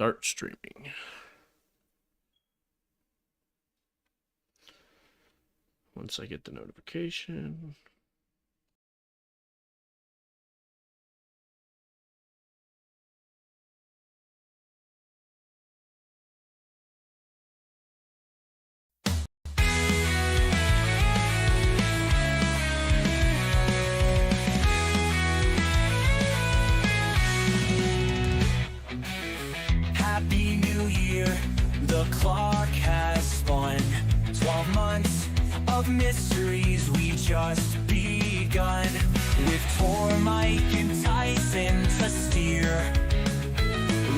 Start streaming. Once I get the notification. Happy New Year, the clock has spun. 12 months of mysteries we just begun. With Tor, Mike, and Tyson to steer.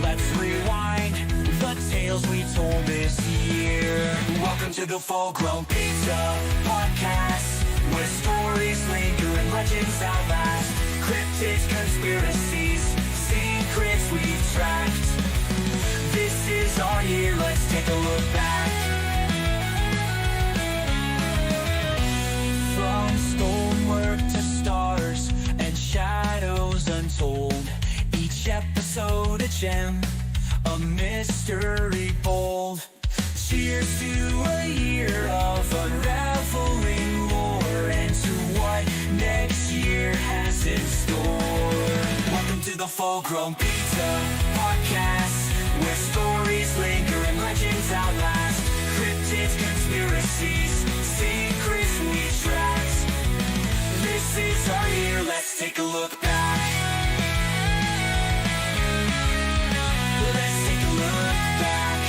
Let's rewind the tales we told this year. Welcome to the Full-Grown Pizza Podcast, where stories linger and legends outlast. Cryptids, conspiracies, secrets we've tracked. This is our year, let's take a look back. From stonework to stars and shadows untold, each episode a gem, a mystery bold. Cheers to a year of unraveling lore, and to what next year has in store. Welcome to the Full-Grown Pizza Podcast, where stories linger and legends outlast. Cryptids, conspiracies, secrets we tracked. This is our year, let's take a look back. Let's take a look back.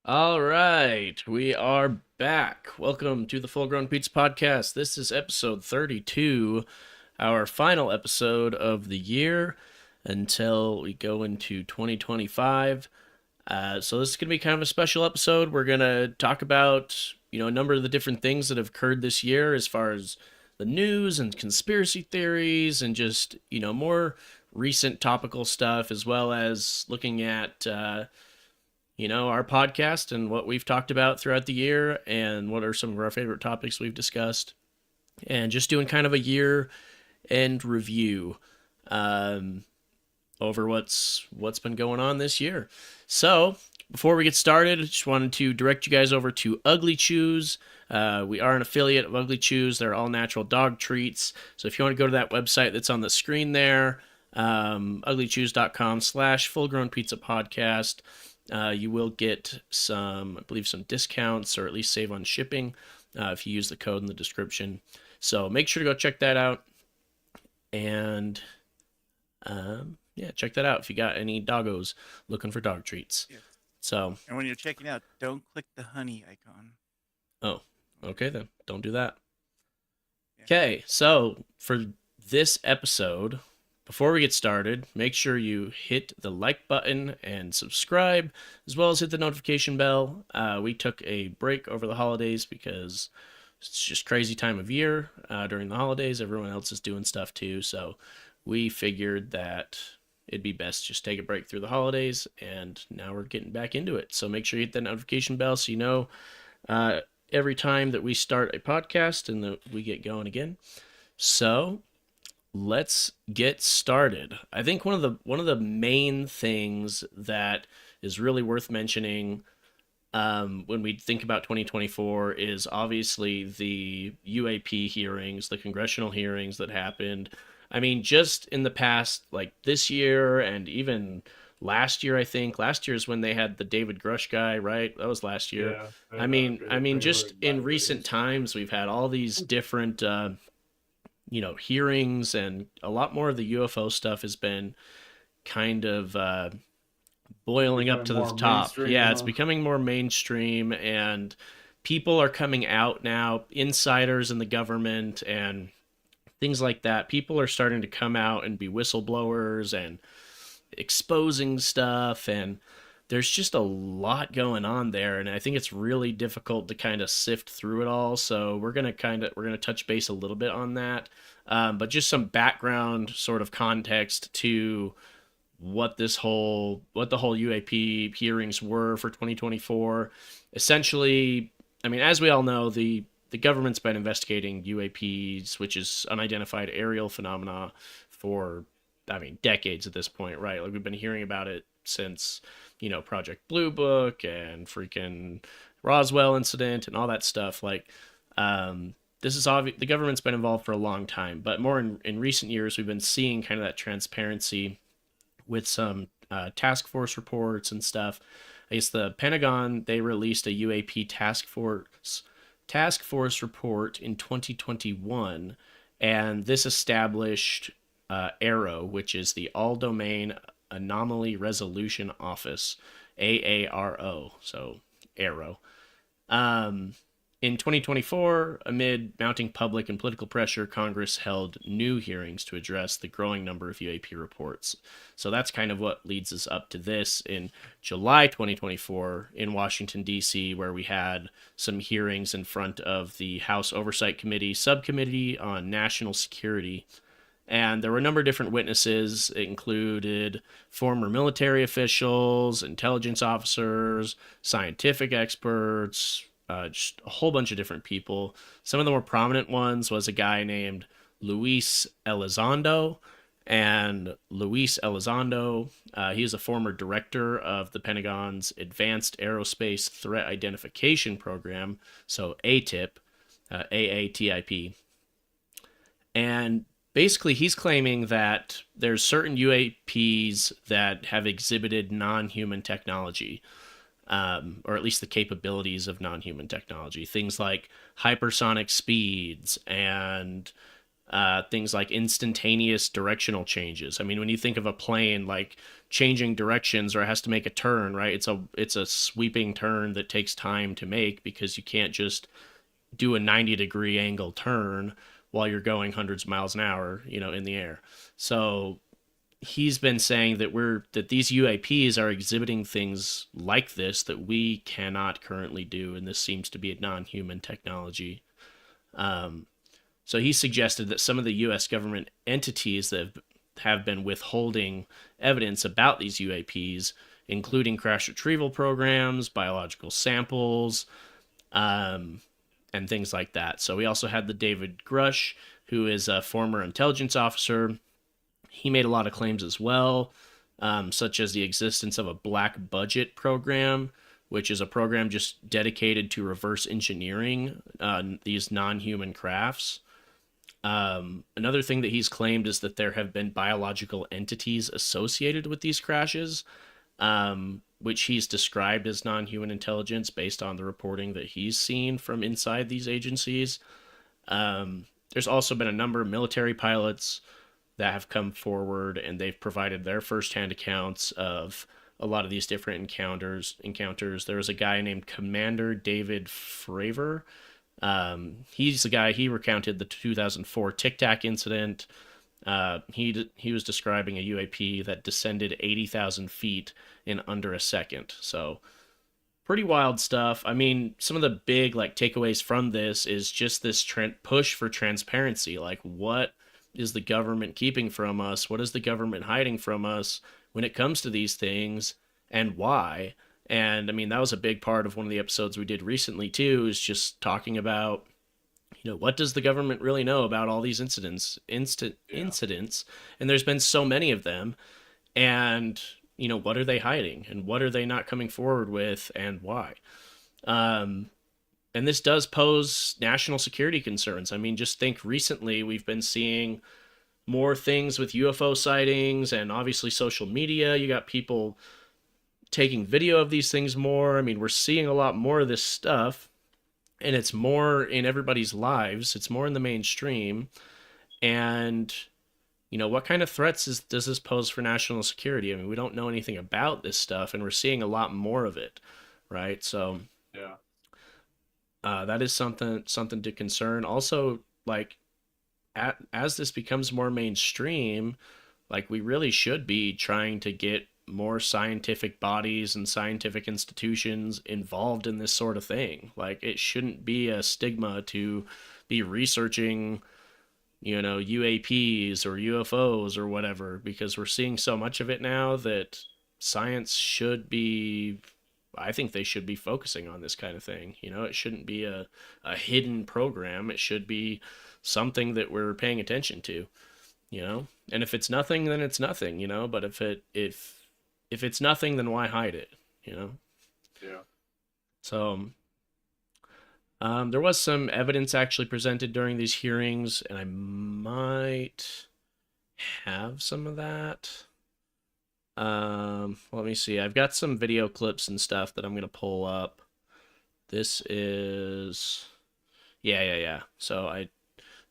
All right, we are back. Welcome to the Full-Grown Pizza Podcast. This is episode 32, our final episode of the year until we go into 2025. So this is going to be kind of a special episode. We're going to talk about, a number of the different things that have occurred this year as far as the news and conspiracy theories and just, more recent topical stuff, as well as looking at our podcast and what we've talked about throughout the year and what are some of our favorite topics we've discussed, and just doing kind of a year-end review over what's been going on this year. So before we get started, I just wanted to direct you guys over to Ugly Chews. We are an affiliate of Ugly Chews. They're all natural dog treats. So if you want to go to that website that's on the screen there, uglychews.com/fullgrownpizzapodcast. You will get some discounts, or at least save on shipping if you use the code in the description. So make sure to go check that out. And check that out if you got any doggos looking for dog treats. Yeah. So, and when you're checking out, don't click the honey icon. Oh, okay then. Don't do that. Yeah. Okay, so for this episode, before we get started, make sure you hit the like button and subscribe, as well as hit the notification bell. We took a break over the holidays because it's just crazy time of year during the holidays. Everyone else is doing stuff too, so we figured that it'd be best just take a break through the holidays, and now we're getting back into it. So make sure you hit that notification bell so you know every time that we start a podcast and that we get going again. So let's get started. I think one of the main things that is really worth mentioning when we think about 2024 is obviously the UAP hearings, the congressional hearings that happened. I mean, just in the past, like this year and even last year, I think. Last year is when they had the David Grush guy, right? That was last year. Yeah, I mean, just in recent times, we've had all these different hearings, and a lot more of the UFO stuff has been kind of boiling up to the top. Yeah, it's becoming more mainstream, and people are coming out now, insiders in the government and things like that. People are starting to come out and be whistleblowers and exposing stuff, and there's just a lot going on there, and I think it's really difficult to kind of sift through it all. So we're gonna touch base a little bit on that, but just some background sort of context to what the whole UAP hearings were for 2024. Essentially, I mean, as we all know, the government's been investigating UAPs, which is unidentified aerial phenomena, for, I mean, decades at this point, right? Like, we've been hearing about it since, Project Blue Book and freaking Roswell incident and all that stuff. Like, this is obvious. The government's been involved for a long time, but more in recent years, we've been seeing kind of that transparency with some task force reports and stuff. I guess the Pentagon, they released a UAP task force report in 2021, and this established AARO, which is the All Domain Anomaly Resolution Office, AARO. So AARO. In 2024, amid mounting public and political pressure, Congress held new hearings to address the growing number of UAP reports. So that's kind of what leads us up to this in July 2024 in Washington, D.C., where we had some hearings in front of the House Oversight Committee Subcommittee on National Security. And there were a number of different witnesses. It included former military officials, intelligence officers, scientific experts, just a whole bunch of different people. Some of the more prominent ones was a guy named Luis Elizondo. And Luis Elizondo, he is a former director of the Pentagon's Advanced Aerospace Threat Identification Program, so ATIP, AATIP. And basically, he's claiming that there's certain UAPs that have exhibited non-human technology, or at least the capabilities of non-human technology. Things like hypersonic speeds and things like instantaneous directional changes. I mean, when you think of a plane like changing directions, or it has to make a turn, right? It's a sweeping turn that takes time to make, because you can't just do a 90-degree angle turn while you're going hundreds of miles an hour, in the air. So he's been saying that these UAPs are exhibiting things like this that we cannot currently do, and this seems to be a non-human technology. So he suggested that some of the U.S. government entities that have been withholding evidence about these UAPs, including crash retrieval programs, biological samples, and things like that. So we also had the David Grush, who is a former intelligence officer. He made a lot of claims as well, such as the existence of a black budget program, which is a program just dedicated to reverse engineering these non-human crafts. Another thing that he's claimed is that there have been biological entities associated with these crashes, which he's described as non-human intelligence based on the reporting that he's seen from inside these agencies. There's also been a number of military pilots that have come forward, and they've provided their firsthand accounts of a lot of these different encounters. There was a guy named Commander David Fravor. He's the guy, he recounted the 2004 Tic Tac incident. He was describing a UAP that descended 80,000 feet in under a second. So pretty wild stuff. I mean, some of the big takeaways from this is just this push for transparency. Like, what is the government keeping from us? What is the government hiding from us when it comes to these things, and why? And I mean, that was a big part of one of the episodes we did recently too, is just talking about, what does the government really know about all these incidents? And there's been so many of them, and what are they hiding, and what are they not coming forward with, and why? And this does pose national security concerns. I mean, just think recently we've been seeing more things with UFO sightings, and obviously social media. You got people taking video of these things more. I mean, we're seeing a lot more of this stuff, and it's more in everybody's lives. It's more in the mainstream. And, what kind of threats does this pose for national security? I mean, we don't know anything about this stuff, and we're seeing a lot more of it, right? So Yeah. that is something to concern. Also, as this becomes more mainstream, we really should be trying to get more scientific bodies and scientific institutions involved in this sort of thing. It shouldn't be a stigma to be researching UAPs or UFOs or whatever, because we're seeing so much of it now that science should be, I think they should be focusing on this kind of thing. It shouldn't be a hidden program. It should be something that we're paying attention to. And if it's nothing, then it's nothing. But if it's nothing, then why hide it? Yeah. So there was some evidence actually presented during these hearings, and I might have some of that. Let me see. I've got some video clips and stuff that I'm gonna pull up. This is, yeah. So I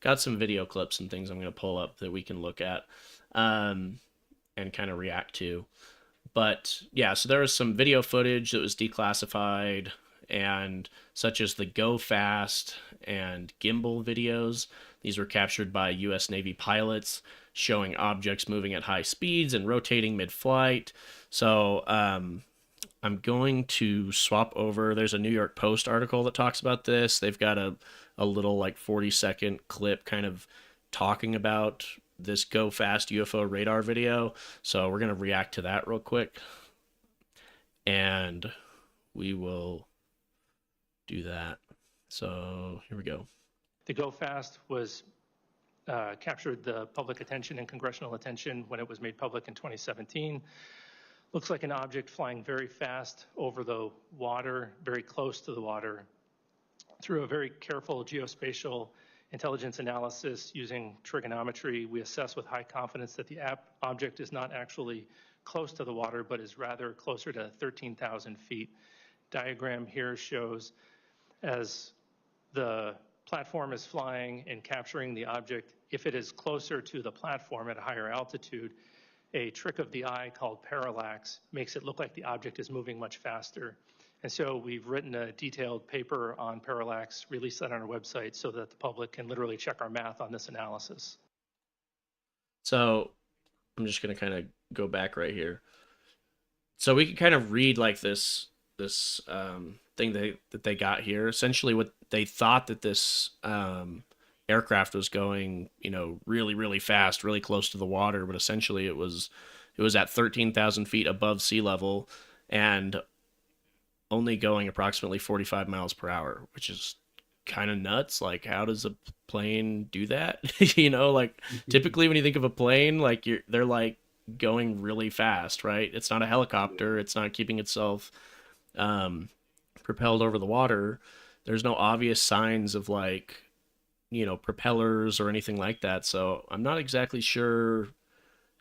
got some video clips and things I'm gonna pull up that we can look at, and kind of react to. But yeah, so there was some video footage that was declassified, and such as the go fast and gimbal videos. These were captured by U.S. Navy pilots, showing objects moving at high speeds and rotating mid-flight. So I'm going to swap over. There's a New York Post article that talks about this. They've got a little like 40-second clip kind of talking about this go fast UFO radar video. So we're going to react to that real quick. And we will do that. So here we go. The Go Fast was captured the public attention and congressional attention when it was made public in 2017. Looks like an object flying very fast over the water, very close to the water. Through a very careful geospatial intelligence analysis using trigonometry, we assess with high confidence that the object is not actually close to the water, but is rather closer to 13,000 feet. Diagram here shows as the platform is flying and capturing the object, if it is closer to the platform at a higher altitude, a trick of the eye called parallax makes it look like the object is moving much faster. And so we've written a detailed paper on parallax, released that on our website so that the public can literally check our math on this analysis. So I'm just going to kind of go back right here. So we can kind of read like this thing that they got here. Essentially what they thought that this aircraft was going, really, really fast, really close to the water, but essentially it was at 13,000 feet above sea level and only going approximately 45 miles per hour, which is kind of nuts. Like, how does a plane do that? Like typically when you think of a plane, like they're like going really fast, right? It's not a helicopter. It's not keeping itself propelled over the water. There's no obvious signs of like, propellers or anything like that. So I'm not exactly sure,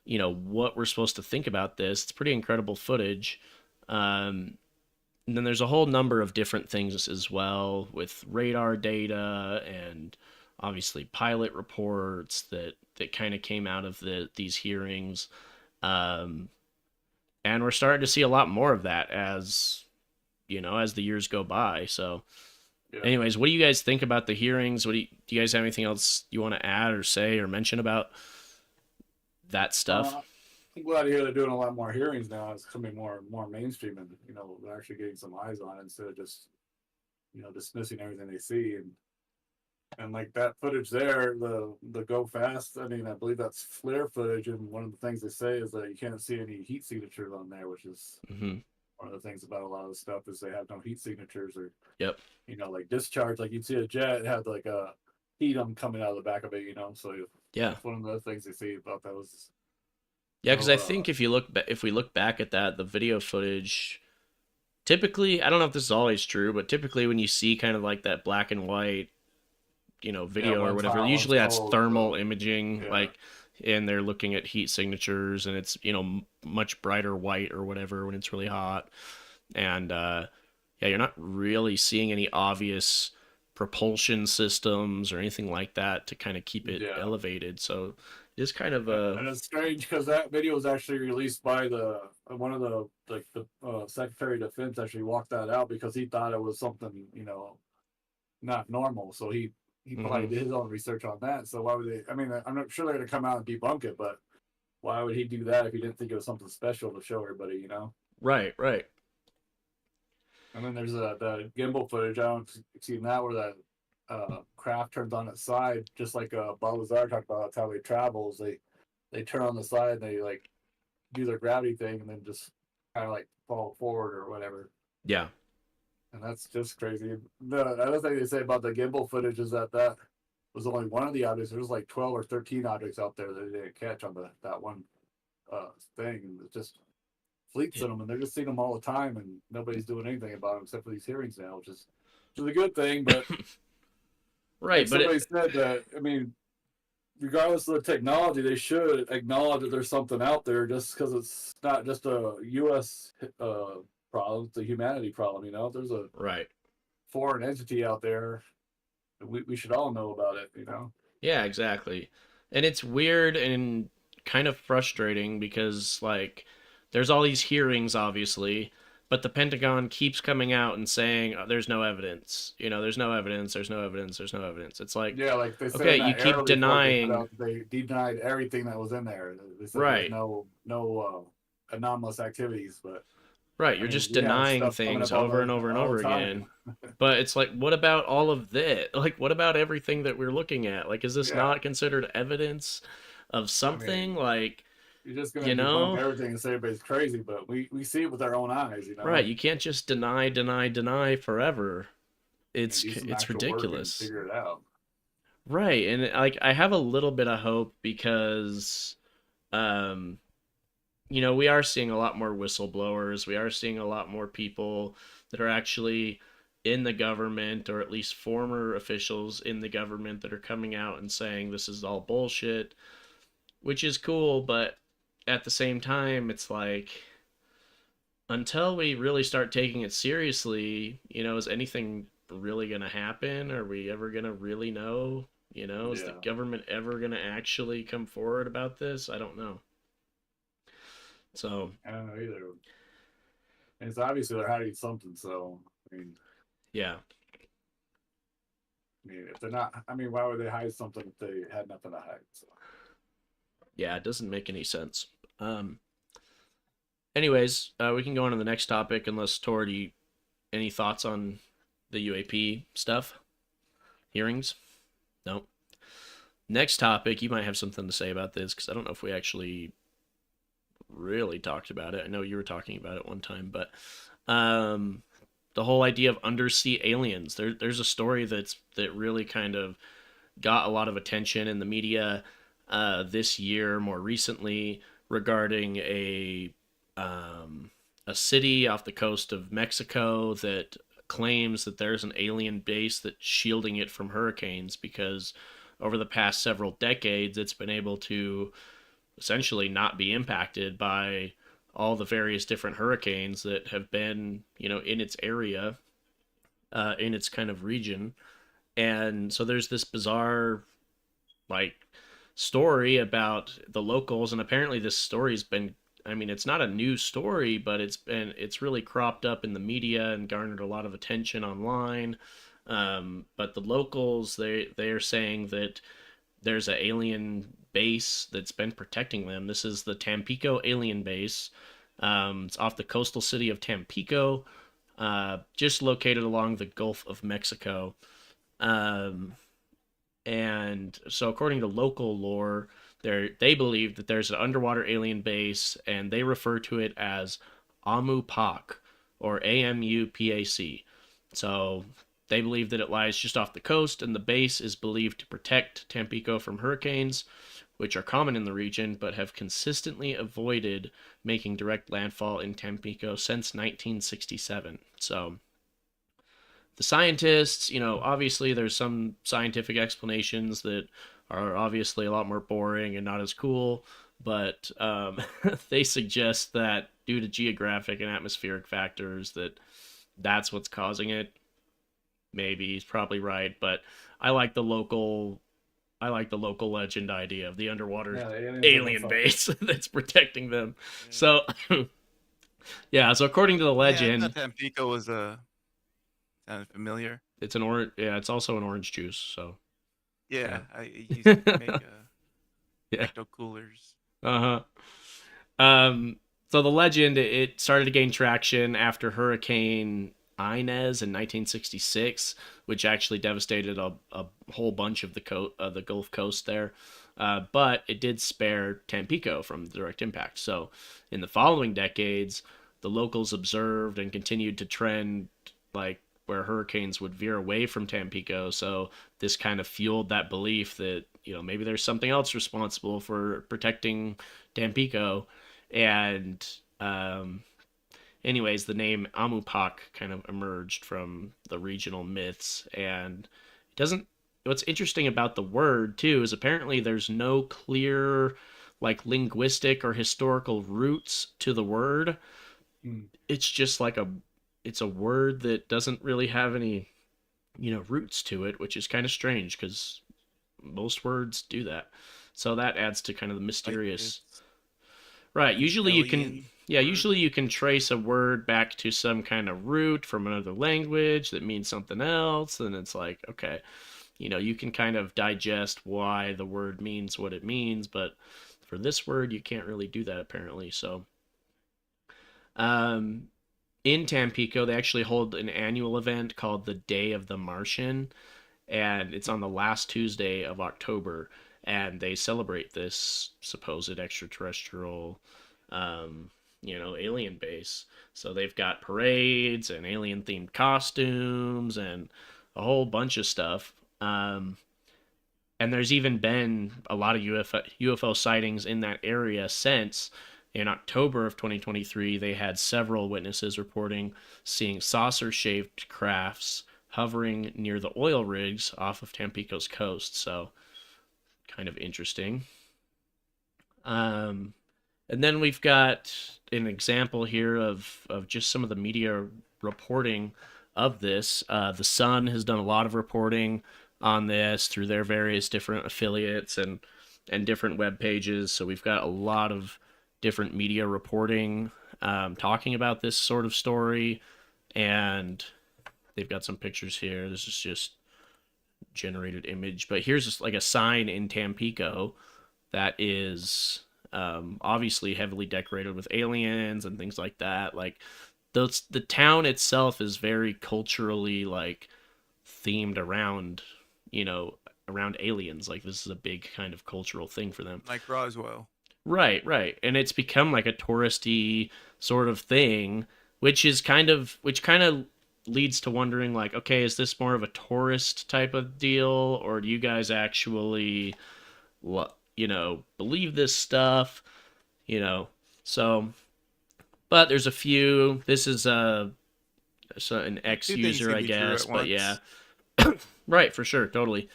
what we're supposed to think about this. It's pretty incredible footage. And then there's a whole number of different things as well with radar data and obviously pilot reports that kind of came out of these hearings. And we're starting to see a lot more of that as the years go by. So anyways, what do you guys think about the hearings? Do you guys have anything else you want to add or say or mention about that stuff? I'm glad to hear they're doing a lot more hearings now. It's becoming more mainstream, and they're actually getting some eyes on it instead of just dismissing everything they see. And like that footage there, the go fast. I mean, I believe that's FLIR footage, and one of the things they say is that you can't see any heat signatures on there, which is one of the things about a lot of the stuff is they have no heat signatures or like discharge. Like you'd see a jet, it had like a heat coming out of the back of it, So that's one of the things they say about those. Yeah, because I think if we look back at that, the video footage, typically, I don't know if this is always true, but typically when you see kind of like that black and white, video or whatever, usually that's thermal imaging, like, and they're looking at heat signatures, and it's much brighter white or whatever when it's really hot, and you're not really seeing any obvious propulsion systems or anything like that to kind of keep it elevated. So it's kind of and it's strange because that video was actually released by one of the Secretary of Defense actually walked that out because he thought it was something not normal. So he probably did his own research on that. So why would they? I mean, I'm not sure they're going to come out and debunk it, but why would he do that if he didn't think it was something special to show everybody? Right. And then there's the gimbal footage. I don't see that where craft turns on its side, just like Balazar talked about. That's how he travels. They turn on the side and they like do their gravity thing and then just kind of like fall forward or whatever. Yeah. And that's just crazy. The other thing they say about the gimbal footage is that was only one of the objects. There's like 12 or 13 objects out there that they didn't catch on that one thing. And it's just fleets in them, and they're just seeing them all the time, and nobody's doing anything about them except for these hearings now, which is a good thing. But right, but somebody said that, I mean, regardless of the technology, they should acknowledge that there's something out there, just because it's not just a U.S. Problem; it's a humanity problem. You know, if there's a right. foreign entity out there, we should all know about it. You know. Yeah, exactly. And it's weird and kind of frustrating because like there's all these hearings obviously, but the Pentagon keeps coming out and saying there's no evidence. You know, there's no evidence, there's no evidence, there's no evidence. It's like Yeah, like they said okay, in you that keep air report denying they denied everything that was in there. They said right. there's no anomalous activities, but right, you're just denying things over and over and over again. But it's like, what about all of this? Like, what about everything that we're looking at? Like, is this not considered evidence of something? I mean, like, you're just going to debunk everything and say everybody's crazy, but we see it with our own eyes, you know? Right, you can't just deny forever. It's ridiculous. Figure it out. Right, and like I have a little bit of hope because you know, we are seeing a lot more whistleblowers. We are seeing a lot more people that are actually in the government, or at least former officials in the government, that are coming out and saying this is all bullshit, which is cool. But at the same time, it's like, until we really start taking it seriously, you know, is anything really going to happen? Are we ever going to really know? You know, is the government ever going to actually come forward about this? I don't know. So I don't know either. And it's obviously they're hiding something. So I mean, yeah. I mean, if they're not, I mean, why would they hide something if they had nothing to hide? So. Yeah, it doesn't make any sense. Anyways, we can go on to the next topic. Unless Tori, any thoughts on the UAP stuff, hearings? No. Next topic, you might have something to say about this because I don't know if we actually really talked about it. I know you were talking about it one time, but the whole idea of undersea aliens. There's a story that really kind of got a lot of attention in the media this year, more recently, regarding a city off the coast of Mexico that claims that there's an alien base that's shielding it from hurricanes because over the past several decades it's been able to essentially not be impacted by all the various different hurricanes that have been, you know, in its area, in its kind of region. And so there's this bizarre, like, story about the locals, and apparently this story's been, I mean, it's not a new story, but it's really cropped up in the media and garnered a lot of attention online. But the locals, they are saying that there's an alien base that's been protecting them. This is the Tampico alien base. It's off the coastal city of Tampico, just located along the Gulf of Mexico. And so according to local lore, they believe that there's an underwater alien base, and they refer to it as Amupac, or AMUPAC. So they believe that it lies just off the coast, and the base is believed to protect Tampico from hurricanes, which are common in the region, but have consistently avoided making direct landfall in Tampico since 1967. So the scientists, you know, obviously there's some scientific explanations that are obviously a lot more boring and not as cool, but they suggest that due to geographic and atmospheric factors that's what's causing it. Maybe he's probably right, but I like the local legend idea of the underwater alien base that's protecting them. Yeah. So yeah, so according to the legend, I thought Tampico was sounded familiar. It's an orange. Yeah, it's also an orange juice. So yeah. I used to make ecto coolers. So the legend, it started to gain traction after Hurricane Inez in 1966, which actually devastated a whole bunch of the Gulf Coast there. But it did spare Tampico from direct impact. So in the following decades, the locals observed and continued to trend like where hurricanes would veer away from Tampico. So this kind of fueled that belief that, maybe there's something else responsible for protecting Tampico. And anyways, the name Amupak kind of emerged from the regional myths. And it doesn't, what's interesting about the word too is apparently there's no clear like linguistic or historical roots to the word. It's just like it's a word that doesn't really have any, roots to it, which is kind of strange because most words do that. So that adds to kind of the Like mysterious. it's Right. an Usually you can, alien yeah, word. usually you can trace a word back to some kind of root from another language that means something else. And it's like, okay, you can kind of digest why the word means what it means. But for this word, you can't really do that apparently. So, um, in Tampico, they actually hold an annual event called the Day of the Martian, and it's on the last Tuesday of October, and they celebrate this supposed extraterrestrial, alien base. So they've got parades and alien themed costumes and a whole bunch of stuff. And there's even been a lot of UFO sightings in that area since. In October of 2023, they had several witnesses reporting seeing saucer shaped crafts hovering near the oil rigs off of Tampico's coast. So, kind of interesting. Um, and then we've got an example here of just some of the media reporting of this. The Sun has done a lot of reporting on this through their various different affiliates and different web pages. So we've got a lot of different media reporting talking about this sort of story, and they've got some pictures here. This is just generated image, but here's just like a sign in Tampico that is obviously heavily decorated with aliens and things like that. Like the town itself is very culturally like themed around, around aliens. Like this is a big kind of cultural thing for them. Like Roswell. Right. And it's become like a touristy sort of thing, which kind of leads to wondering like, okay, is this more of a tourist type of deal, or do you guys actually believe this stuff? So but there's a few. This is an ex Two things user, can I be true guess, at but once. yeah. Right, for sure, totally.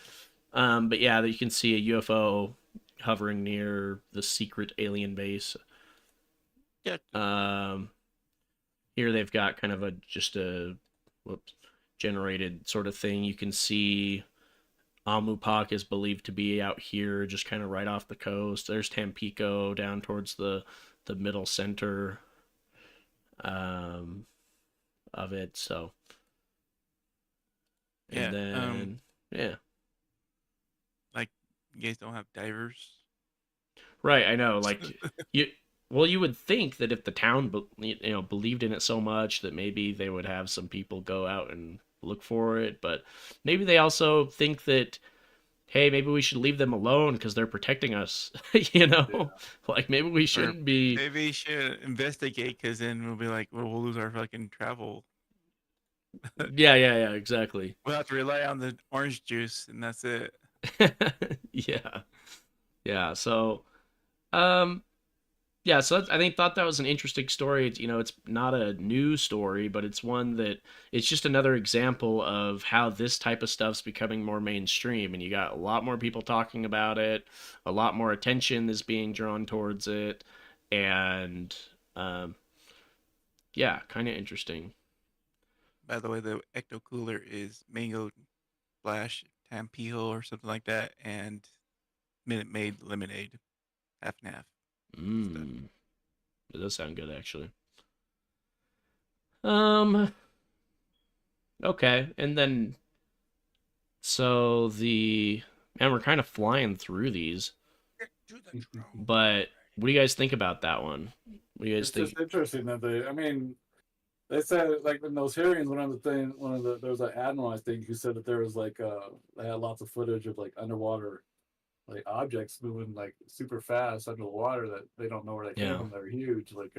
But yeah, you can see a UFO hovering near the secret alien base. Yeah. Here they've got kind of generated sort of thing. You can see Amupak is believed to be out here, just kind of right off the coast. There's Tampico down towards the middle center of it. So, and Yeah. then yeah. Like you guys don't have divers. Right, I know. Like you would think that if the town believed in it so much that maybe they would have some people go out and look for it, but maybe they also think that, hey, maybe we should leave them alone because they're protecting us. Like maybe we shouldn't be. Maybe you should investigate, because then we'll be like, well, we'll lose our fucking travel. Yeah, exactly. We'll have to rely on the orange juice, and that's it. Yeah. So, yeah, so thought that was an interesting story. It's not a new story, but it's one that it's just another example of how this type of stuff's becoming more mainstream, and you got a lot more people talking about it, a lot more attention is being drawn towards it, and yeah, kind of interesting. By the way, the ecto cooler is mango splash Tampico or something like that, and Minute Maid lemonade, half and half. It does sound good, actually. Okay, and then so we're kind of flying through these, but what do you guys think about that one? What do you guys It's think? just interesting that I mean, they said like in those hearings, there was an admiral I think who said that there was like they had lots of footage of like underwater like objects moving like super fast under the water that they don't know where they came Yeah. from. They're huge. Like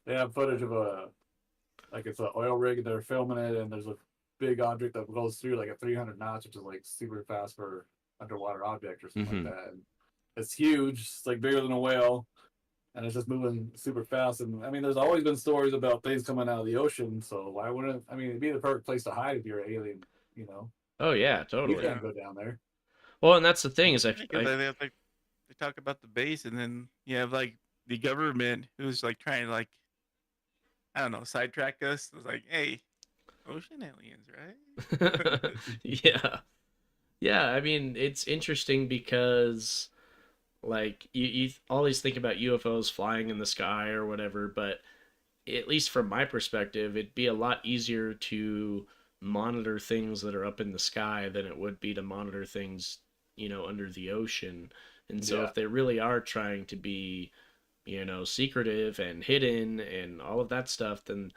they have footage of a like it's an oil rig and they're filming it, and there's a big object that goes through like a 300 knots, which is like super fast for underwater object or something Mm-hmm. like that. And it's huge. It's like bigger than a whale, and it's just moving super fast. And I mean, there's always been stories about things coming out of the ocean. So why wouldn't I mean it'd be the perfect place to hide if you're an alien? You know, Oh yeah, you totally. Yeah. can't go down there. Well, and that's the thing is Because they have like they talk about the base, and then you have like the government who's like trying to like I don't know sidetrack us. It's like, hey, ocean aliens, right? yeah. Yeah, I mean, it's interesting because like you always think about UFOs flying in the sky or whatever, but at least from my perspective, it'd be a lot easier to monitor things that are up in the sky than it would be to monitor things, under the ocean. And so Yeah. if they really are trying to be, secretive and hidden and all of that stuff, then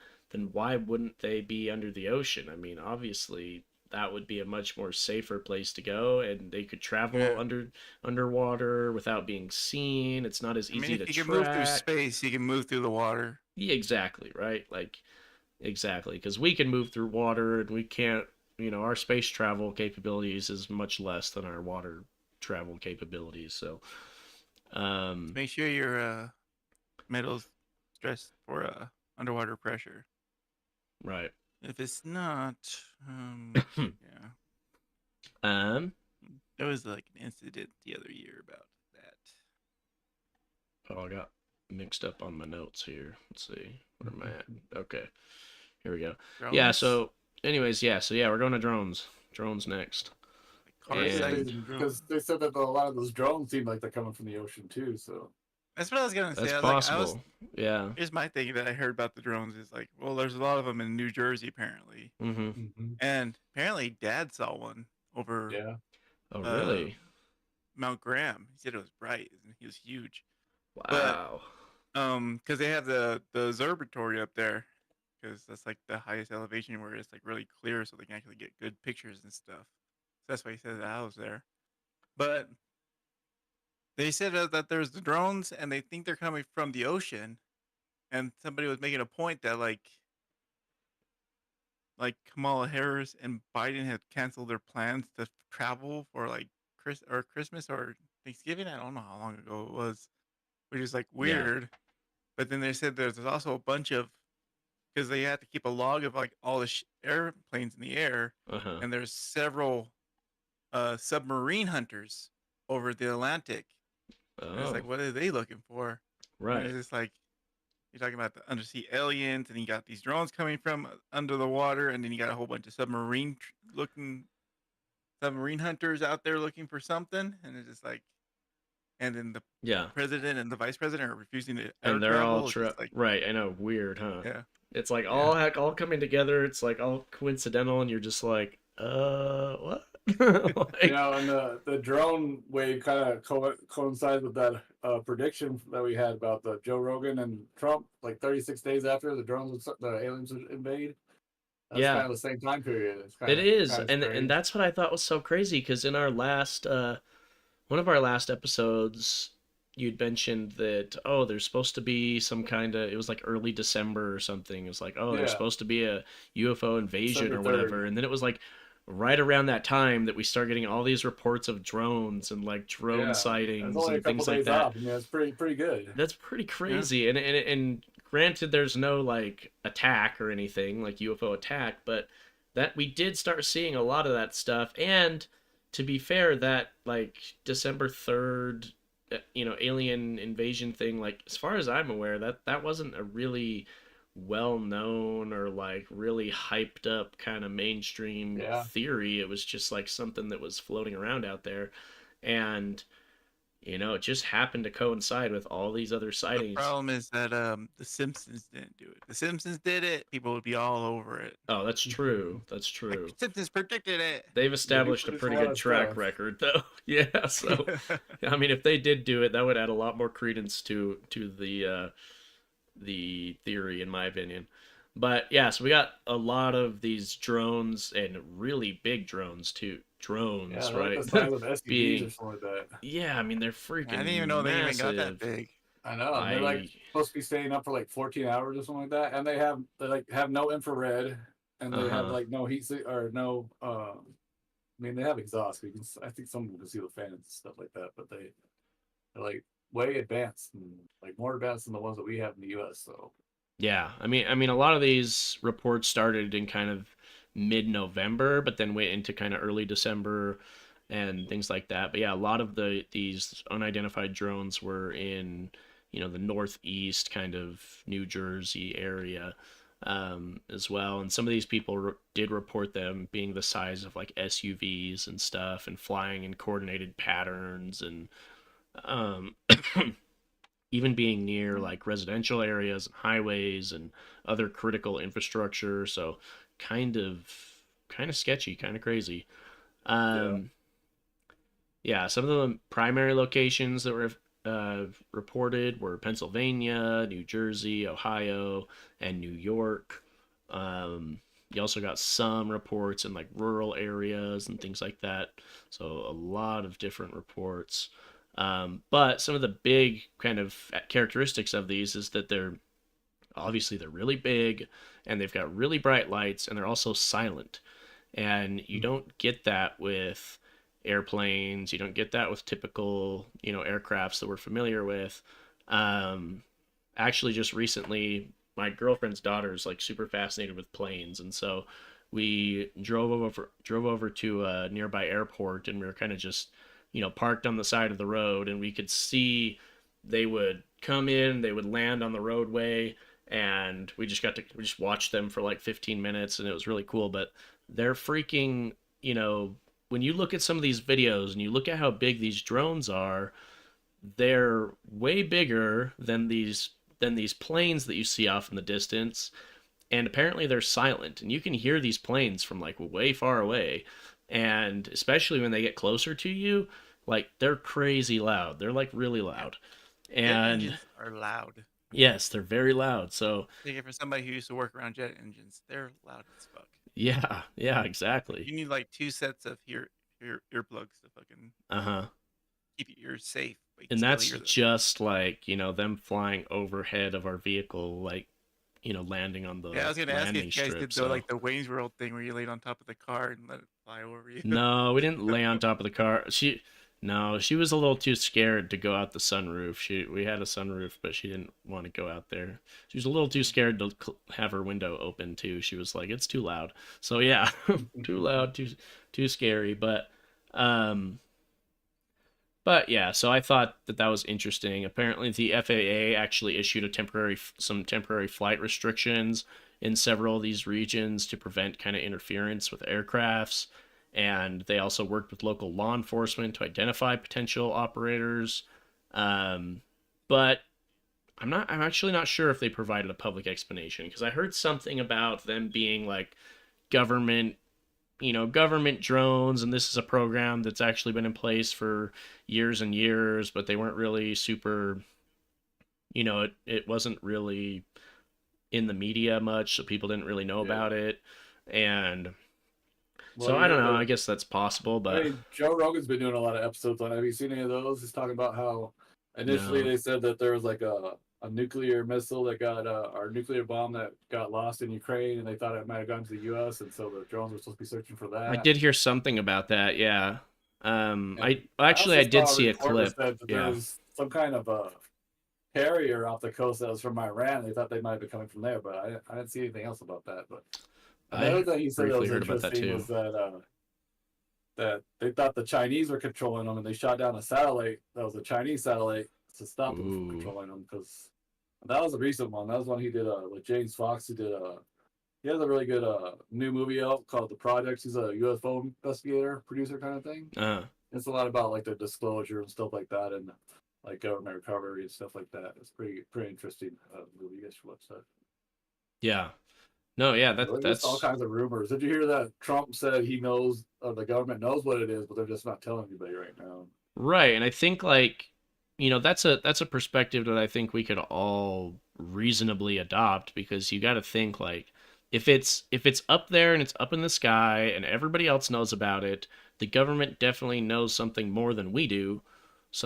why wouldn't they be under the ocean? I mean, obviously that would be a much more safer place to go, and they could travel Yeah. underwater without being seen. It's not as I mean, easy to if you can move through track. space, you can move through the water. Yeah, exactly, right? Like, exactly, because we can move through water and we can't, our space travel capabilities is much less than our water travel capabilities. So, Make sure your metal's stressed for underwater pressure. right. If it's not, yeah, Um, there was like an incident the other year about that. oh, I got mixed up on my notes here. Let's see. Where am I at? Okay. Here we go. Yeah, Drones? so anyways, yeah, we're going to drones. Drones next. Like car And- sights and drones. Because they said that a lot of those drones seem like they're coming from the ocean too. So That's what I was gonna say. That's I was like, possible. Yeah. here's my thing that I heard about the drones is like, well, there's a lot of them in New Jersey apparently, Mm-hmm. and apparently Dad saw one over yeah, Oh, really? Mount Graham. He said it was bright and he was huge. Wow. Because they have the observatory up there, because that's like the highest elevation where it's like really clear, so they can actually get good pictures and stuff. So that's why he said that I was there. But they said that there's the drones, and they think they're coming from the ocean. And somebody was making a point that like Kamala Harris and Biden had canceled their plans to travel for like Christmas or Thanksgiving. I don't know how long ago it was, which is like Yeah. weird. But then they said there's also a bunch of because they had to keep a log of like all the airplanes in the air, Uh-huh. and there's several submarine hunters over the Atlantic. And it's Oh, like, what are they looking for? And right. it's just like you're talking about the undersea aliens, and you got these drones coming from under the water, and then you got a whole bunch of submarine hunters out there looking for something, and it's just like, and then the Yeah. president and the vice president are refusing to air And they're travel. all It's just like, right. I know, weird, huh? yeah, It's like Yeah. all coming together. It's like all coincidental, and you're just like, what? Like, and the drone wave kind of coincides with that prediction that we had about the Joe Rogan and Trump, like 36 days after the aliens would invade. That's Yeah. kind of the same time period. It's it is, kinda and strange. that's what I thought was so crazy because in our last one of our last episodes, you'd mentioned that there's supposed to be some kind of, it was like early December or something. It was like, there's Yeah. supposed to be a UFO invasion December or whatever, 3rd. and then it was like right around that time that we start getting all these reports of drones and like drone It's sightings only a and couple things like days that. off. I mean, it's pretty good. That's pretty crazy. And granted, there's no like attack or anything like UFO attack, but that we did start seeing a lot of that stuff. And to be fair, that like December 3rd, alien invasion thing, like as far as I'm aware, that wasn't a really well known or like really hyped up kind of mainstream Yeah. theory. It was just like something that was floating around out there. And it just happened to coincide with all these other the sightings. problem is that the Simpsons didn't do it. The Simpsons did it. People would be all over it. Oh, that's true. That's Like, true. the Simpsons predicted it. They've established a produced pretty a lot good of track stuff. record, though. Yeah, so I mean, if they did do it, that would add a lot more credence to the theory, in my opinion. But yeah, so we got a lot of these drones and really big drones too. Yeah, Drones, they're like right? the size of SUVs or Being, something like that. yeah, I mean they're I didn't freaking even know they even got that massive. big. I know, and they're like I supposed to be staying up for like 14 hours or something like that, and they have no infrared, and they have uh-huh. like no heat or no. I mean, they have exhaust. You can, I think some of them can see the fans and stuff like that, but they're like way advanced and like more advanced than the ones that we have in the U.S. So Yeah, I mean, a lot of these reports started in kind of mid-November, but then went into kind of early December and things like that. But yeah, a lot of these unidentified drones were in, the northeast kind of New Jersey area, as well. And some of these people did report them being the size of like SUVs and stuff, and flying in coordinated patterns, and um, even being near like residential areas and highways and other critical infrastructure. So kind of kind of sketchy, kind of crazy. yeah, Um, yeah, some of the primary locations that were reported were Pennsylvania, New Jersey, Ohio, and New York. You also got some reports in like rural areas and things like that. So a lot of different reports. But some of the big kind of characteristics of these is that they're really big, and they've got really bright lights, and they're also silent. And you don't get that with airplanes. You don't get that with typical, aircrafts that we're familiar with. Um, Actually, just recently, my girlfriend's daughter is like super fascinated with planes, and so we drove over to a nearby airport, and we were kind of just, parked on the side of the road, and we could see they would come in, they would land on the roadway, and we just watched them for like 15 minutes, and it was really cool. But they're freaking, when you look at some of these videos and you look at how big these drones are, they're way bigger than these planes that you see off in the distance, and apparently they're silent, and you can hear these planes from like way far away, and especially when they get closer to you, like they're crazy loud. They're like really Yeah, loud. jet And engines are loud. yes, they're very loud. So Take it from somebody who used to work around jet engines. They're loud as fuck. yeah, yeah, exactly. You need like two sets of earplugs to fucking Uh-huh. keep your ears safe, but you can And still that's hear them. just like, them flying overhead of our vehicle, like, landing on Yeah, I the was gonna ask you landing if you guys strip. did the So like the Wayne's World thing where you laid on top of the car and let it fly over you. no, we didn't lay on top of the car. No, she was a little too scared to go out the sunroof. We had a sunroof, but she didn't want to go out there. She was a little too scared to have her window open too. She was like, it's too loud. So yeah, too loud, too scary. Um, but yeah, so I thought that was interesting. Apparently, the FAA actually issued some temporary flight restrictions in several of these regions to prevent kind of interference with aircrafts, and they also worked with local law enforcement to identify potential operators. Um, but I'm actually not sure if they provided a public explanation, because I heard something about them being like government government drones, and this is a program that's actually been in place for years and years, but they weren't really super, it wasn't really in the media much, so people didn't really know yeah. about it. And Well, so you I don't heard know, the. I guess that's possible, I but mean, Joe Rogan's been doing a lot of episodes on it. Have you seen any of those? He's talking about how initially no. they said that there was like a nuclear missile that got or nuclear bomb that got lost in Ukraine, and they thought it might have gone to the U.S. and so the drones were supposed to be searching for I that. did hear something about that, yeah. And I I also did saw a see a report that clip. said that there Yeah. was some kind of a carrier off the coast that was from Iran. They thought they might be coming from there, but I didn't see anything else about that. But another I thing he said that briefly was heard about that interesting too. was that they thought the Chinese were controlling them, and they shot down a satellite that was a Chinese satellite to stop them from Ooh. controlling them. Because that was a recent one. That was one he did with James Fox. He has a really good new movie out called The Project. He's a UFO investigator, producer kind of thing. Uh, It's a lot about like the disclosure and stuff like that, and like government recovery and stuff like that. It's pretty interesting movie. You guys should watch that. yeah. No, yeah, There's just all that's kinds of rumors. Did you hear that Trump said he knows, or the government knows what it is, but they're just not telling anybody right now? right. And I think like that's a perspective that I think we could all reasonably adopt, because you got to think like, if it's up there and it's up in the sky and everybody else knows about it, the government definitely knows something more than we do.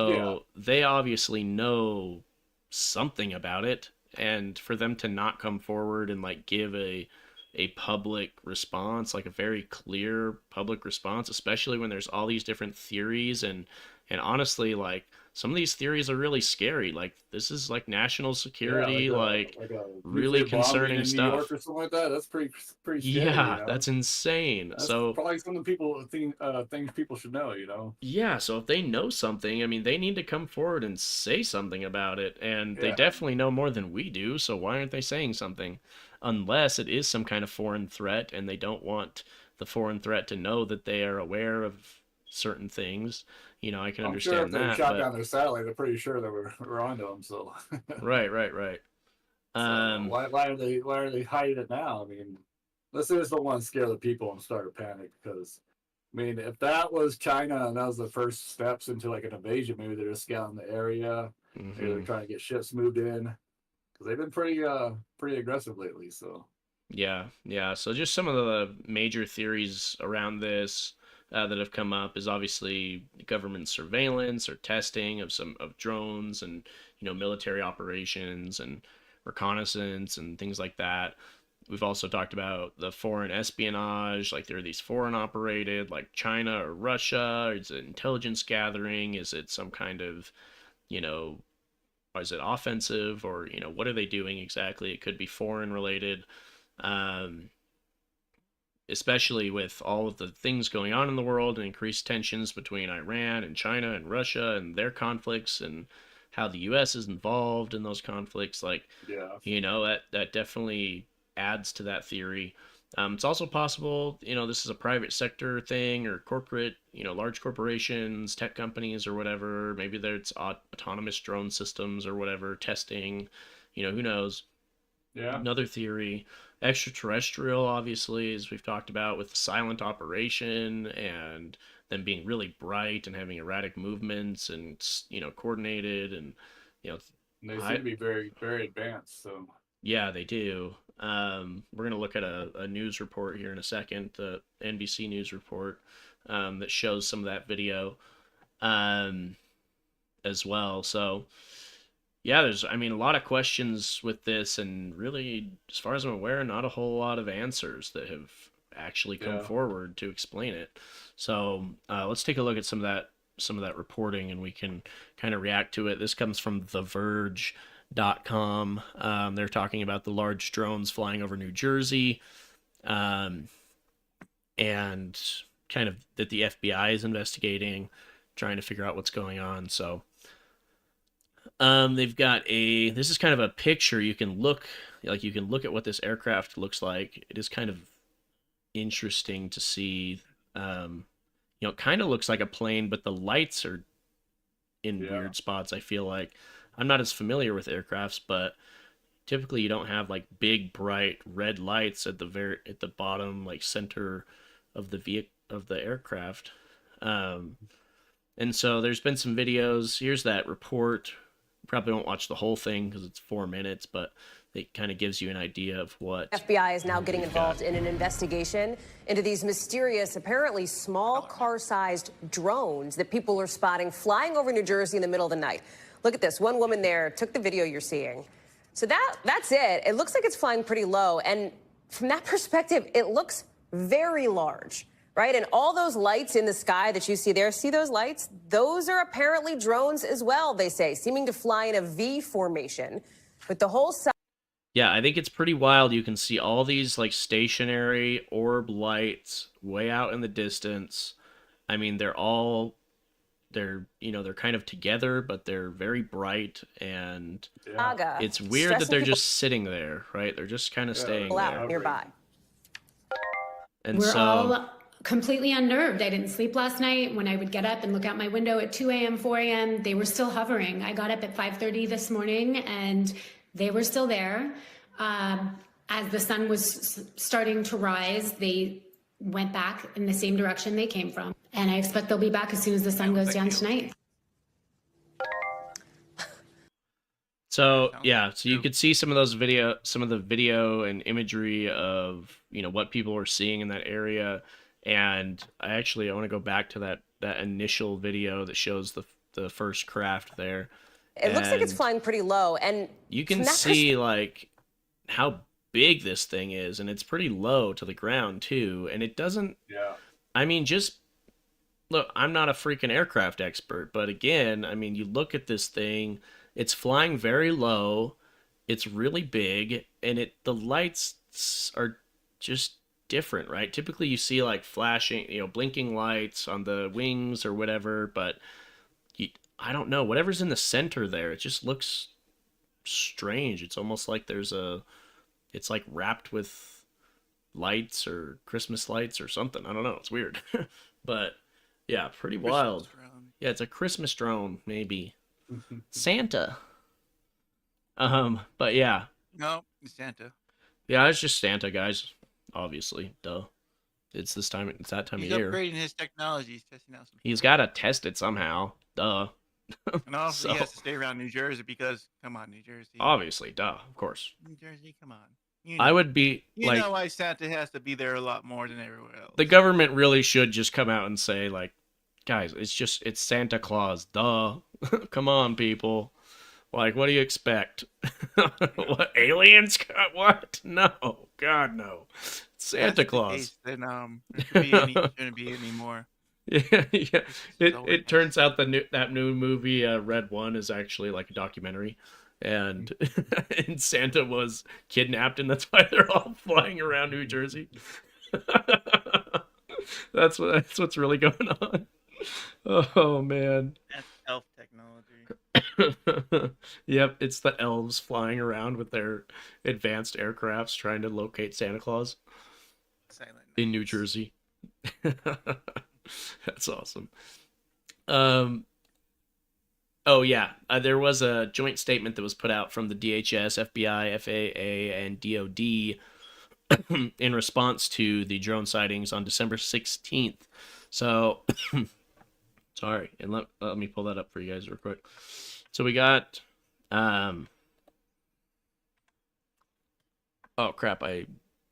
Yeah. So they obviously know something about it, and for them to not come forward and like give a public response, like a very clear public response, especially when there's all these different theories, and honestly, like some of these theories are really scary. Like this is like national Yeah, security, like like a really nuclear bombing concerning in New York stuff. or something like that. That's pretty scary, you Yeah, know. that's insane. That's So probably some of the things people should know, you know. yeah, so if they know something, I mean, they need to come forward and say something about it, and they Yeah. definitely know more than we do, so why aren't they saying something? Unless it is some kind of foreign threat and they don't want the foreign threat to know that they are aware of certain things. I can I'm sure if understand they that, shot but down their satellite, they're pretty sure that we're onto them. So, right, right, right. so Um, why are they hiding it now? I mean, let's say just don't want to scare the people and start a panic. Because I mean, if that was China and that was the first steps into like an invasion, maybe they're just scouting the area. Maybe they're mhm. trying to get ships moved in because they've been pretty aggressive lately. So Yeah, yeah. So just some of the major theories around this that have come up is obviously government surveillance or testing of some of drones, and military operations and reconnaissance and things like that. We've also talked about the foreign espionage, like there are these foreign operated, like China or Russia. Is it intelligence gathering? Is it some kind of, you know, or is it offensive, or what are they doing exactly? It could be foreign related. Um, Especially with all of the things going on in the world and increased tensions between Iran and China and Russia and their conflicts, and how the US is involved in those conflicts. Like, yeah, that definitely adds to that theory. It's also possible, this is a private sector thing, or corporate, large corporations, tech companies, or whatever. Maybe there's autonomous drone systems or whatever testing. Who knows? yeah. Another theory, extraterrestrial, obviously, as we've talked about, with silent operation and them being really bright and having erratic movements and coordinated, and you know And they seem I, to be very very advanced. So yeah, they do. We're gonna look at a news report here in a second, the NBC News report, that shows some of that video, um, as well. So yeah, there's, I mean, a lot of questions with this, and really, as far as I'm aware, not a whole lot of answers that have actually come yeah, forward to explain it. So let's take a look at some of that reporting, and we can kind of react to it. This comes from TheVerge.com. They're talking about the large drones flying over New Jersey, um, and kind of that the FBI is investigating, trying to figure out what's going on. So they've got this is kind of a picture. You can look at what this aircraft looks like. It is kind of interesting to see. It kind of looks like a plane, but the lights are in yeah. weird spots. I feel like I'm not as familiar with aircrafts, but typically you don't have like big bright red lights at the bottom, like center of the aircraft. Um, and so there's been some videos. Here's that report. Probably won't watch the whole thing because it's 4 minutes, but it kind of gives you an idea of what FBI is now getting we've involved got. in an investigation into these mysterious, apparently small car-sized drones that people are spotting flying over New Jersey in the middle of the night. Look at this. One woman there took the video you're seeing. So that's it. It looks like it's flying pretty low. And from that perspective, it looks very large, right? And all those lights in the sky that you see there, see those lights? Those are apparently drones as well, they say, seeming to fly in a V formation with the whole side. Yeah, I think it's pretty wild. You can see all these like stationary orb lights way out in the distance. I mean, they're kind of together, but they're very bright, and Yeah. it's weird that they're just sitting there, right? They're just kind of Yeah, staying out there. nearby. And We're so all completely unnerved. I didn't sleep last night. When I would get up and look out my window at 2 a.m., 4 a.m., they were still hovering. I got up at 5:30 this morning and they were still there. As the sun was starting to rise, they went back in the same direction they came from. And I expect they'll be back as soon as the sun goes down tonight. So Sounds yeah, so you true. could see some of the video and imagery of what people were seeing in that area, and I want to go back to that initial video that shows the first craft there, It looks like it's and flying pretty low. And you from can that perspective, see like how big this thing is, and it's pretty low to the ground too, and it doesn't. Yeah. I mean, just look, I'm not a freaking aircraft expert, but again, I mean, you look at this thing, it's flying very low, it's really big, and the lights are just different, right? Typically you see like flashing, blinking lights on the wings or whatever, but I don't know, whatever's in the center there, it just looks strange. It's almost like it's like wrapped with lights or Christmas lights or something. I don't know. It's weird. But yeah, pretty wild. Yeah, it's a Christmas drone, maybe. Santa. But yeah. No, it's Santa. Yeah, it's just Santa, guys. Obviously. Duh. It's that time He's of year. upgrading his technology. He's testing out some. He's gotta test it somehow. Duh. And also, he So- has to stay around New Jersey because, come on, New Jersey. Obviously, duh, of course. New Jersey, come on. I would be You like, know why Santa has to be there a lot more than everywhere else. the government really should just come out and say, like, guys, it's Santa Claus, duh. Come on, people. Like, what do you expect? What, aliens? What? No, God, no. Santa Claus. Then shouldn't be any more. Yeah, yeah. So It turns out that new movie Red One is actually like a documentary, and and Santa was kidnapped, and that's why they're all flying around New Jersey. That's what's really going on. Oh man. That's elf technology. Yep, it's the elves flying around with their advanced aircrafts trying to locate Santa Claus Silent in New nights. Jersey. That's awesome. Oh yeah, there was a joint statement that was put out from the DHS, FBI, FAA, and DoD in response to the drone sightings on December 16th. So, sorry, and let me pull that up for you guys real quick. So we got, oh crap, I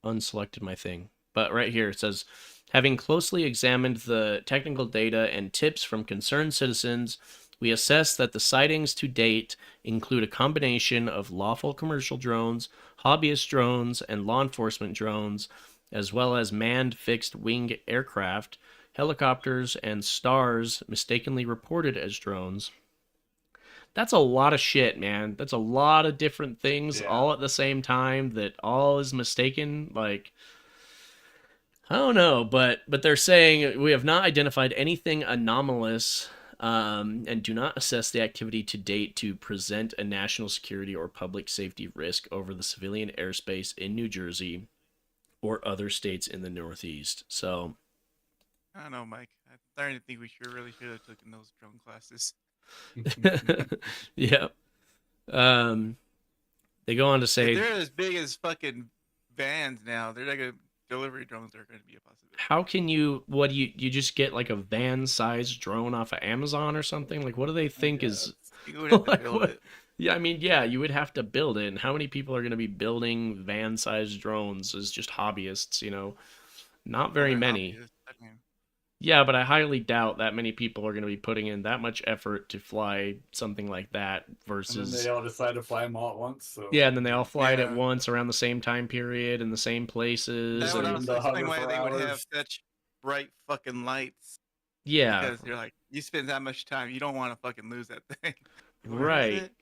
unselected my thing. But right here it says, having closely examined the technical data and tips from concerned citizens, we assess that the sightings to date include a combination of lawful commercial drones, hobbyist drones, and law enforcement drones, as well as manned fixed-wing aircraft, helicopters, and stars mistakenly reported as drones. That's a lot of shit, man. That's a lot of different things all at the same time that all is mistaken. Like, I don't know, but they're saying we have not identified anything anomalous and do not assess the activity to date to present a national security or public safety risk over the civilian airspace in New Jersey or other states in the Northeast. So, I don't know, Mike. I'm starting to think we really should have taken those drone classes. yeah. They go on to say, They're as big as fucking vans now. They're like delivery drones are going to be a possibility. how can you, what do you just get like a van-sized drone off of Amazon or something? Like, what do they think is, You would have to like, build what? it. Yeah, I mean, yeah, you would have to build it. And how many people are going to be building van-sized drones as just hobbyists, Not very They're many. obvious. I mean, Yeah, but I highly doubt that many people are going to be putting in that much effort to fly something like that And then versus... they all decide to fly them all at once. So Yeah, and then they all fly it at Yeah. once around the same time period in the same places. that would and And... the also explain hover why for they would have hours. such bright fucking lights. Yeah, Because you're like, you spend that much time, you don't want to fucking lose that thing. Where is right. it?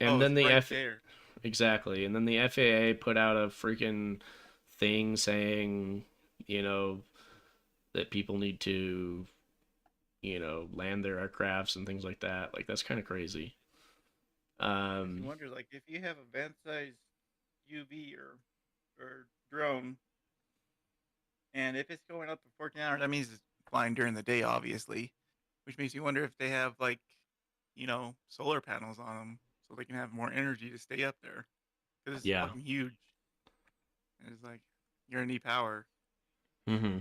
And Oh, then it's the right there. Exactly. And then the FAA put out a freaking thing saying, that people need to, land their aircrafts and things like that. Like, that's kind of crazy. You wonder, like, if you have a van-sized UV or drone, and if it's going up to 14 hours, that means it's flying during the day, obviously, which makes you wonder if they have, like, solar panels on them so they can have more energy to stay up there. Because it's Yeah. fucking huge. And it's like, you're going to need power. Mm-hmm.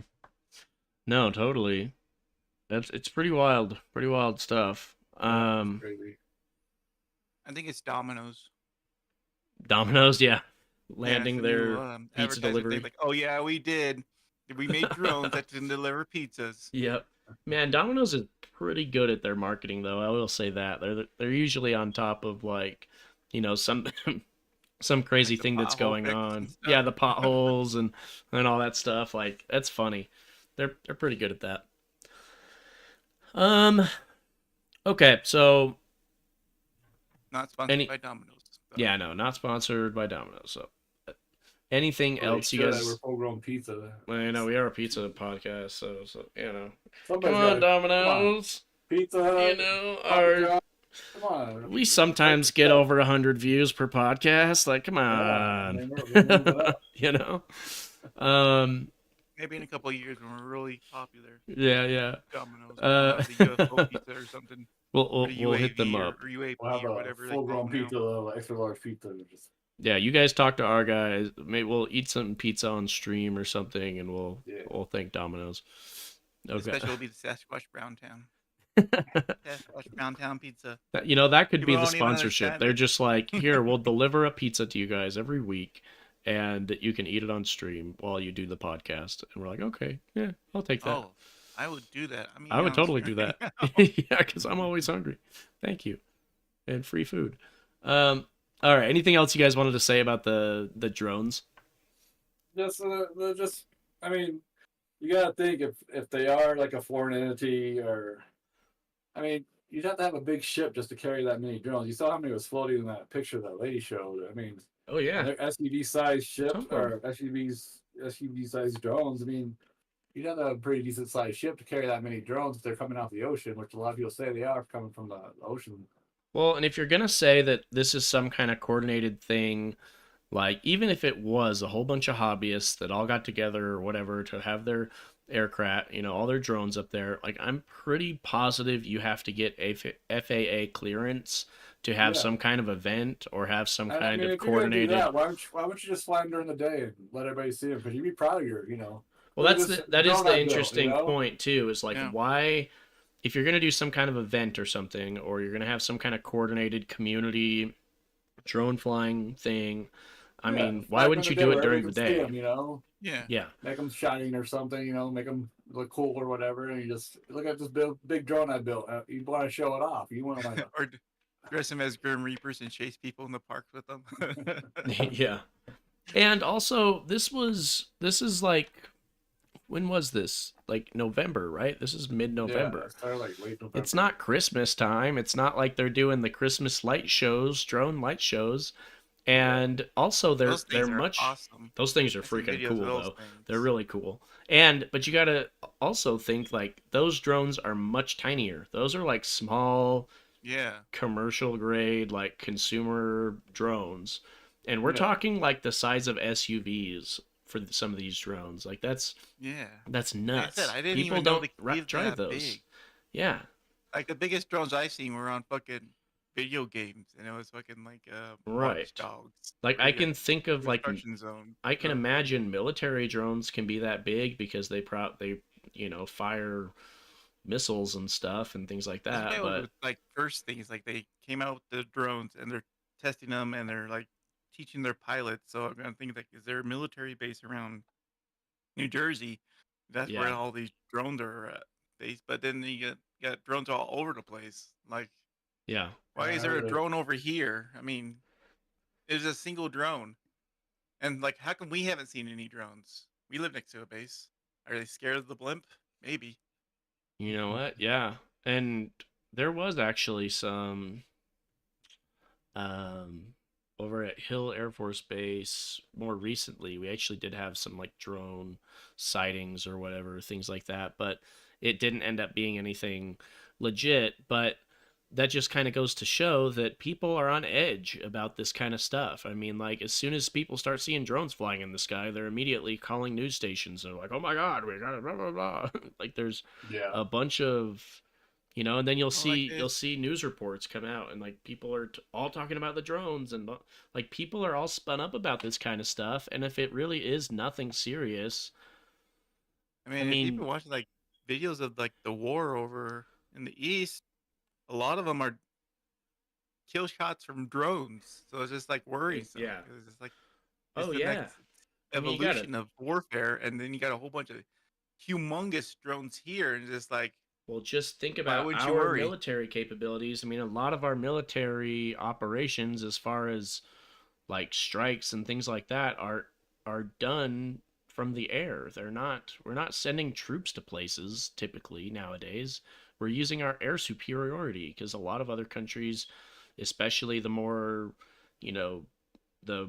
No, totally. It's pretty wild stuff. Crazy. I think it's dominoes. Domino's, yeah, Yeah, it's landing a new their pizza advertisement thing. delivery. Like, oh yeah, we did. We made drones that can deliver pizzas. Yep. Man, Domino's is pretty good at their marketing, though. I will say that they're usually on top of like, some some crazy Like the thing that's pothole going fix on. and Yeah, stuff. the potholes and all that stuff. Like that's funny. They're pretty good at that. Um. Okay, so Not sponsored any by Domino's. So. yeah, no, not sponsored by Domino's. So anything Well, they else you should. We're guys? full-grown pizza. Well, we are a pizza podcast, so come Somebody's got on, to come on. Domino's. Pizza Hut, Papa Our John. Come on. we sometimes get over 100 views per podcast. Like, come Yeah, I on, mean, we're moving up. Um, Maybe in a couple of years when we're really popular, yeah. Domino's will Uh, have the UFO pizza or something. we'll Or the we'll hit them UAV up. or UAP We'll have or a whatever they call full-grown them now. pizza, extra large pizza. Just Yeah, you guys talk to our guys. Maybe we'll eat some pizza on stream or something, and we'll thank Domino's. The Okay. special will be the Sasquatch Browntown. Sasquatch Browntown pizza. That could be People the don't even sponsorship. understand They're it. just like, here, we'll deliver a pizza to you guys every week, and you can eat it on stream while you do the podcast. And we're like, okay, yeah, I'll take that. Oh, I would do that. I mean, I would totally do that. Yeah, because I'm always hungry. Thank you, and free food. All right. Anything else you guys wanted to say about the drones? just, I mean, you gotta think if they are like a foreign entity, or, I mean, you'd have to have a big ship just to carry that many drones. You saw how many was floating in that picture that lady showed. I mean, Oh yeah. they're SUV-sized ships Some or SUV-sized drones. I mean, you'd have to have a pretty decent-sized ship to carry that many drones if they're coming out the ocean, which a lot of people say they are coming from the ocean. Well, and if you're gonna say that this is some kind of coordinated thing, like even if it was a whole bunch of hobbyists that all got together or whatever to have their aircraft, all their drones up there, like I'm pretty positive you have to get a FAA clearance to have Yeah. some kind of event or have some I kind mean, of if you're gonna do coordinated. that, why don't you just fly them during the day and let everybody see them? Because you'd be proud of your, Well, look at that this is drone I the built, interesting point too. Is like Yeah. why, if you're gonna do some kind of event or something, or you're gonna have some kind of coordinated community drone flying thing. I Yeah, mean, fly why 'em wouldn't in you the do day it where during the everyone can see day? 'em, Yeah. Yeah, make them shining or something, make them look cool or whatever. And you just look at this big drone I built. You want to show it off. You want to like, Or dress them as Grim Reapers and chase people in the park with them. yeah. And also, this is like, when was this? Like November, right? This is yeah, mid-November. it started like late November. It's not Christmas time. It's not like they're doing the Christmas light shows, drone light shows. And also Those they're things are much awesome. those things are I've seen freaking videos cool of those though. things. They're really cool. But you got to also think like those drones are much tinier. Those are like small Yeah. commercial grade like consumer drones. And we're Yeah. talking like the size of SUVs for some of these drones. Like that's Yeah. nuts. Like I said, I didn't People even know don't they could be drive that those. big. Yeah. Like the biggest drones I've seen were on fucking video games, and it was fucking like Right. Watch Dogs. Like where I you're can think of like construction zone. I can imagine military drones can be that big because they fire missiles and stuff and things like That's that. what But was like first things like they came out with the drones and they're testing them and they're like teaching their pilots. So I'm gonna think like, is there a military base around New Jersey? That's where yeah, all these drones are based. But then you got drones all over the place. Like, yeah, why is Yeah, there a really. drone over here? I mean, it's a single drone. And like, how come we haven't seen any drones? We live next to a base. Are they scared of the blimp? Maybe. you know what? Yeah, and there was actually some um over at Hill Air Force Base more recently. We actually did have some like drone sightings or whatever, things like that, but it didn't end up being anything legit. But that just kind of goes to show that people are on edge about this kind of stuff. I mean, like as soon as people start seeing drones flying in the sky, they're immediately calling news stations. They're like, "Oh my God, we got it!" Blah blah blah. Like there's Yeah. a bunch of, and then you'll Well, like see news reports come out, and like people are all talking about the drones, and like people are all spun up about this kind of stuff. And if it really is nothing serious, I mean, if you've been watching like videos of like the war over in the East, a lot of them are kill shots from drones. So it's just like worrisome. Yeah. 'Cause it's like it's Oh the yeah. next I mean, you got evolution of warfare, and then you got a whole bunch of humongous drones here, and it's just like, Well, just think why about wouldn't you our worry? military capabilities. I mean, a lot of our military operations, as far as like strikes and things like that, are done from the air. We're not sending troops to places typically nowadays. We're using our air superiority because a lot of other countries, especially the more, you know, the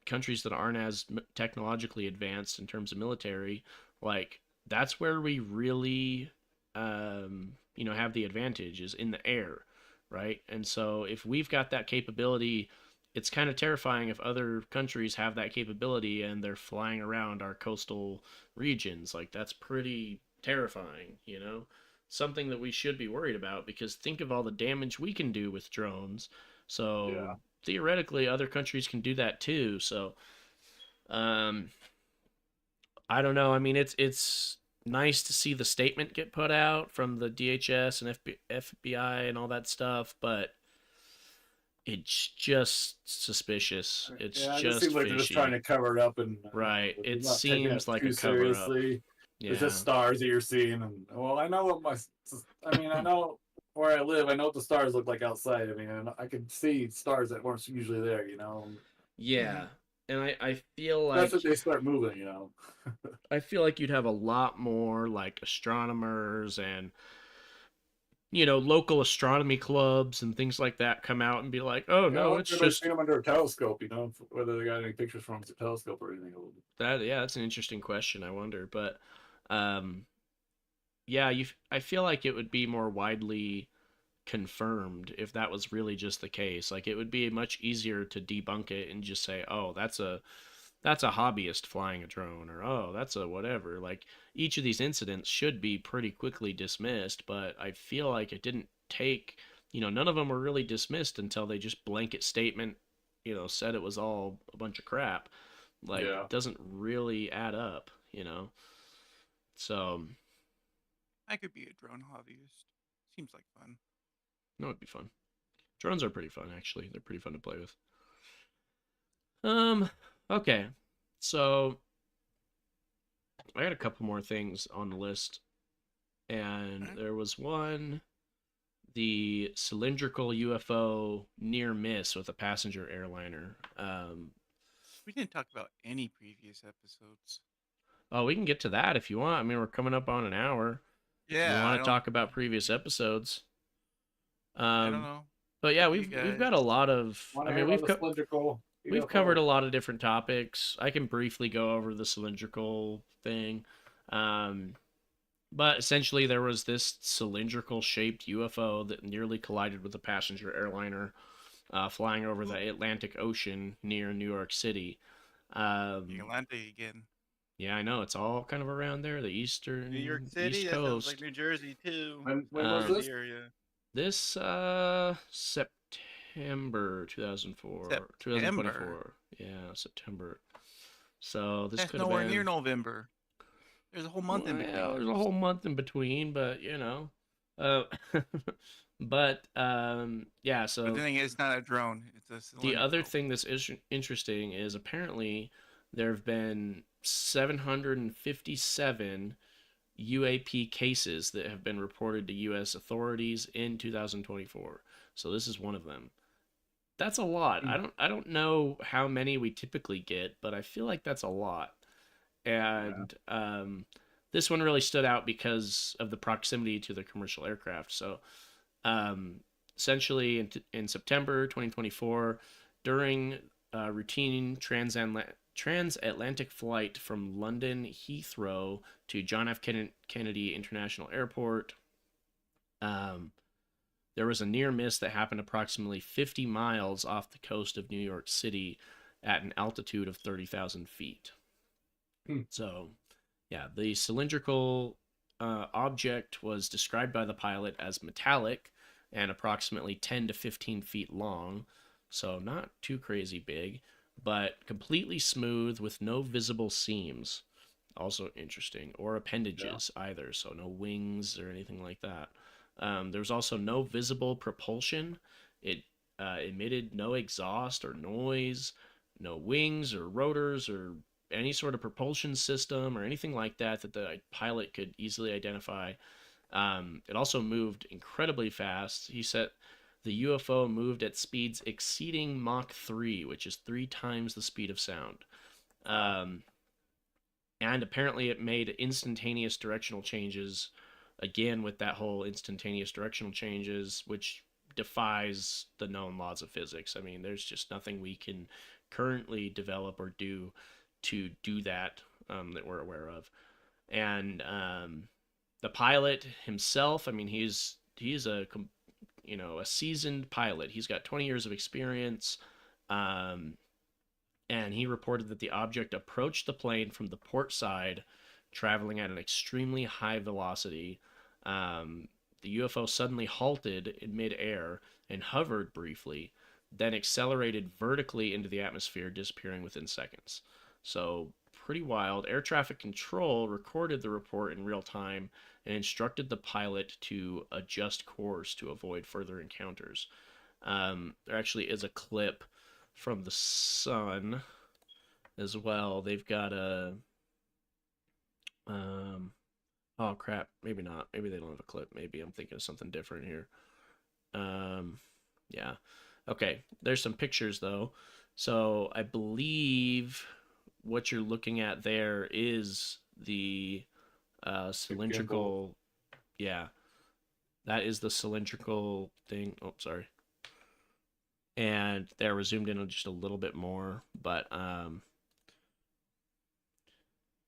countries that aren't as technologically advanced in terms of military, like that's where we really have the advantage is in the air, right? And so if we've got that capability, it's kind of terrifying if other countries have that capability and they're flying around our coastal regions. Like that's pretty terrifying, something that we should be worried about, because think of all the damage we can do with drones. So Yeah. theoretically other countries can do that too. So um I don't know. I mean, it's nice to see the statement get put out from the DHS and FBI and all that stuff, but it's just suspicious. It's Yeah, it just just seems like they're just trying fishy. to cover it up, and Right. they're It not taking it seems like too a cover up. seriously. It's Yeah. just stars that you're seeing, and well, I know what I know where I live. I know what the stars look like outside. I mean, and I can see stars that weren't usually there. Yeah. And I feel That's like what they start moving. you'd have a lot more like astronomers and local astronomy clubs and things like that come out and be like, "Oh, Yeah, I no, wonder it's if they've just seen them under a telescope. Whether they got any pictures from the telescope or anything. that." Yeah, that's an interesting question. I wonder, but um yeah, I feel like it would be more widely confirmed if that was really just the case. Like it would be much easier to debunk it and just say, "Oh, that's a hobbyist flying a drone," or "Oh, that's a whatever." Like each of these incidents should be pretty quickly dismissed, but I feel like it didn't take, none of them were really dismissed until they just blanket statement, said it was all a bunch of crap. Like Yeah. it doesn't really add up. So, I could be a drone hobbyist. Seems like fun. no, it'd be fun. Drones are pretty fun actually. They're pretty fun to play with. Okay. So, I got a couple more things on the list, and there was one, the cylindrical UFO near miss with a passenger airliner. We didn't talk about any previous episodes. Oh, we can get to that if you want. I mean, we're coming up on an hour. Yeah, You I want to don't. talk about previous episodes? I don't know. But yeah, You we've got guys a lot of. Want I to mean, hear about the cylindrical? we've covered a lot of different topics. I can briefly go over the cylindrical thing. But essentially, there was this cylindrical shaped UFO that nearly collided with a passenger airliner flying over the Atlantic Ocean near New York City. The Atlantic again. Yeah, I know. It's all kind of around there, the New York City. East That sounds like Coast. New Jersey too. When was Um, this? Area. This September 2004, 2024. Yeah, September. So this That's could have nowhere been near November. There's a whole month in Well, between. there's a whole month in between, but uh, but yeah. But So the thing is, it's not a drone. It's a the other cylindrical. thing that's interesting is apparently there have been 757 UAP cases that have been reported to U.S. authorities in 2024. So this is one of them. That's a lot. I don't know how many we typically get, but I feel like that's a lot. And this one really stood out because of the proximity to the commercial aircraft. So essentially in September 2024, during a routine transatlantic flight from London Heathrow to John F. Kennedy International Airport, there was a near miss that happened approximately 50 miles off the coast of New York City at an altitude of 30,000 feet. So, yeah, the cylindrical object was described by the pilot as metallic and approximately 10 to 15 feet long, so not too crazy big, but completely smooth with no visible seams. Also interesting, or appendages either, so no wings or anything like that. There was also no visible propulsion. It emitted no exhaust or noise, no wings or rotors or any sort of propulsion system or anything like that that the pilot could easily identify. It also moved incredibly fast. He said the UFO moved at speeds exceeding Mach 3, which is 3 times the speed of sound. And apparently it made instantaneous directional changes, again with that whole instantaneous directional changes, which defies the known laws of physics. I mean, there's just nothing we can currently develop or do to do that, that we're aware of. And the pilot himself, I mean, he's a seasoned pilot. He's got 20 years of experience. And he reported that the object approached the plane from the port side, traveling at an extremely high velocity. The UFO suddenly halted in midair and hovered briefly, then accelerated vertically into the atmosphere, disappearing within seconds. So, pretty wild. Air traffic control recorded the report in real time and instructed the pilot to adjust course to avoid further encounters. There actually is a clip from the Sun as well. They've got a oh crap, maybe not. Maybe they don't have a clip. Maybe I'm thinking of something different here. Yeah. Okay, there's some pictures though. So I believe what you're looking at there is the cylindrical. Yeah, that is the cylindrical thing. Oh, sorry. And there was zoomed in just a little bit more, but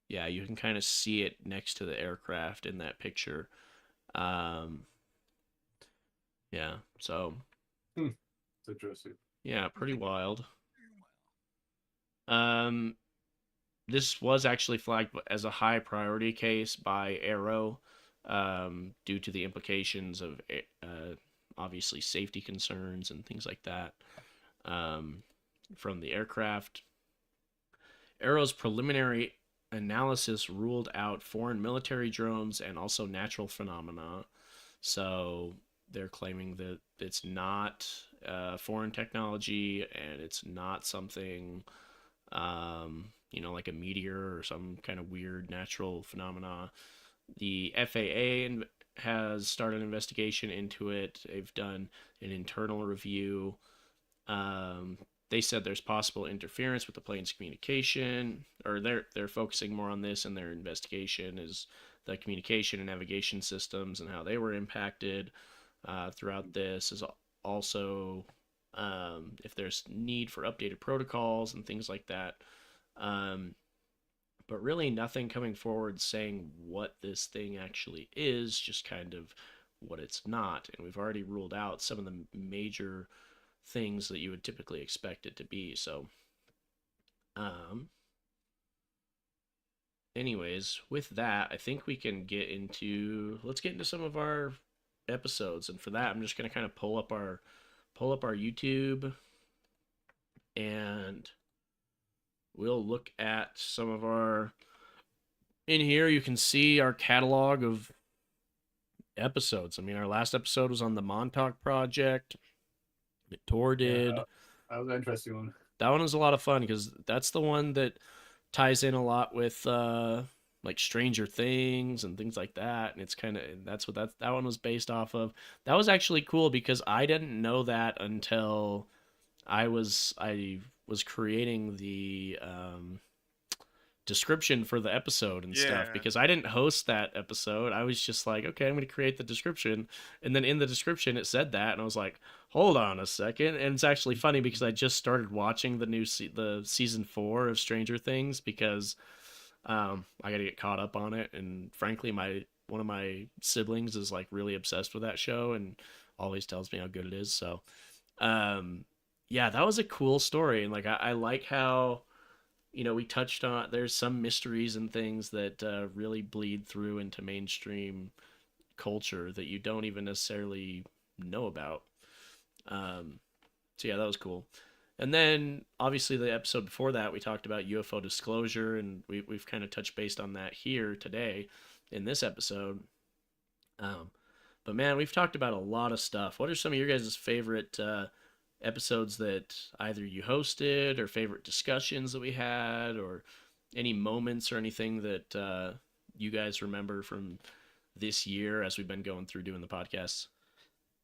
yeah, you can kind of see it next to the aircraft in that picture. Yeah, so It's interesting. yeah, pretty wild. This was actually flagged as a high priority case by Aero, due to the implications of obviously safety concerns and things like that, from the aircraft. Aero's preliminary analysis ruled out foreign military drones and also natural phenomena. So they're claiming that it's not foreign technology and it's not something, like a meteor or some kind of weird natural phenomena. The FAA has started an investigation into it. They've done an internal review. They said there's possible interference with the plane's communication, or they're focusing more on this in their investigation, is the communication and navigation systems and how they were impacted throughout this. Is also if there's need for updated protocols and things like that. But really nothing coming forward saying what this thing actually is, just kind of what it's not. And we've already ruled out some of the major things that you would typically expect it to be. So, anyways, with that, I think we can let's get into some of our episodes. And for that, I'm just going to kind of pull up our YouTube, and we'll look at some of in here you can see our catalog of episodes. I mean, our last episode was on the Montauk Project. Tor did. Yeah, that was an interesting one. That one was a lot of fun because that's the one that ties in a lot with like Stranger Things and things like that. And it's that's what that one was based off of. That was actually cool because I didn't know that until I was creating the description for the episode and stuff, because I didn't host that episode. I was just like, okay, I'm going to create the description, and then in the description it said that, and I was like, hold on a second. And it's actually funny because I just started watching the season 4 of Stranger Things because I got to get caught up on it, and frankly one of my siblings is like really obsessed with that show and always tells me how good it is. So yeah, that was a cool story. And like, I like how, we touched on, there's some mysteries and things that really bleed through into mainstream culture that you don't even necessarily know about. So yeah, that was cool. And then obviously the episode before that, we talked about UFO disclosure, and we've kind of touched base on that here today in this episode. But man, we've talked about a lot of stuff. What are some of your guys' favorite episodes that either you hosted or favorite discussions that we had, or any moments or anything that you guys remember from this year as we've been going through doing the podcasts.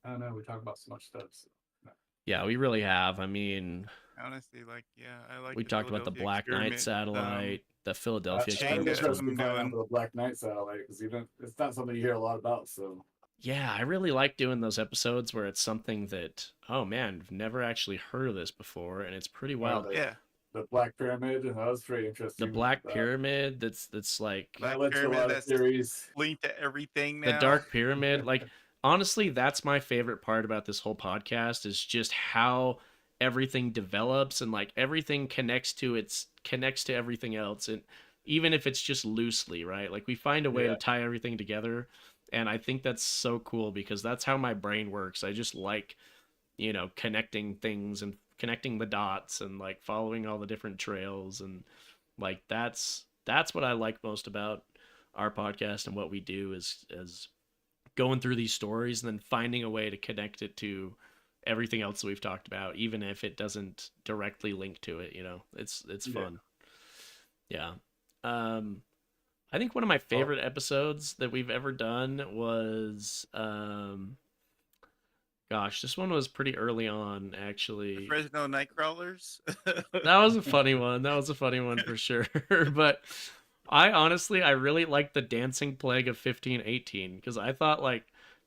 I don't know. We talk about so much stuff. So, no. Yeah, we really have. I mean, Honestly, like, yeah, I like we the talked about the Philadelphia Black Knight experiment. satellite, the Philadelphia I experiment. just Changa was has fun. we been find out doing. for the Black Knight satellite because it's not something you hear a lot about. So Yeah, I really like doing those episodes where it's something that, oh man, I've never actually heard of this before, and it's pretty wild. Yeah, the Black Pyramid, that was pretty The interesting. Black Pyramid, that's like Black that led to a Pyramid, lot of that's theories. linked to everything the now. Dark Pyramid. Like, honestly, that's my favorite part about this whole podcast is just how everything develops and like everything connects to everything else, and even if it's just loosely, right? Like we find a way to tie everything together, and I think that's so cool because that's how my brain works. I just like, connecting things and connecting the dots and like following all the different trails, and like that's what I like most about our podcast and what we do is going through these stories and then finding a way to connect it to everything else that we've talked about, even if it doesn't directly link to it. It's fun. Yeah. I think one of my favorite episodes that we've ever done was gosh, this one was pretty early on, actually. Fresno Nightcrawlers. That was a funny one. That was a funny one for sure. But I really liked the Dancing Plague of 1518 because I thought like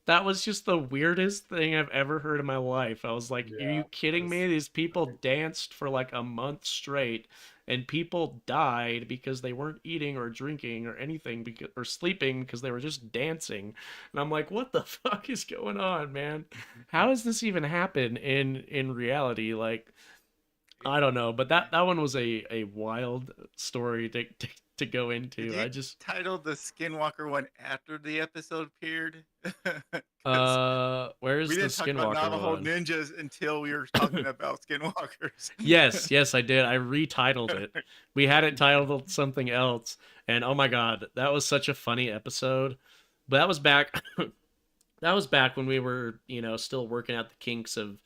that was just the weirdest thing I've ever heard in my life. I was like, are you kidding me? These people danced for like a month straight and people died because they weren't eating or drinking or anything or sleeping because they were just dancing. And I'm like, what the fuck is going on, man? How does this even happen in reality? Like, I don't know, but that one was a wild story to go into. Did you I just titled the Skinwalker one after the episode appeared. where's We the didn't talk about Skinwalker Navajo one? ninjas until we were talking about Skinwalkers. Yes, I did. I retitled it. We had it titled something else, and oh my god, that was such a funny episode. But that was back that was back when we were, still working out the kinks of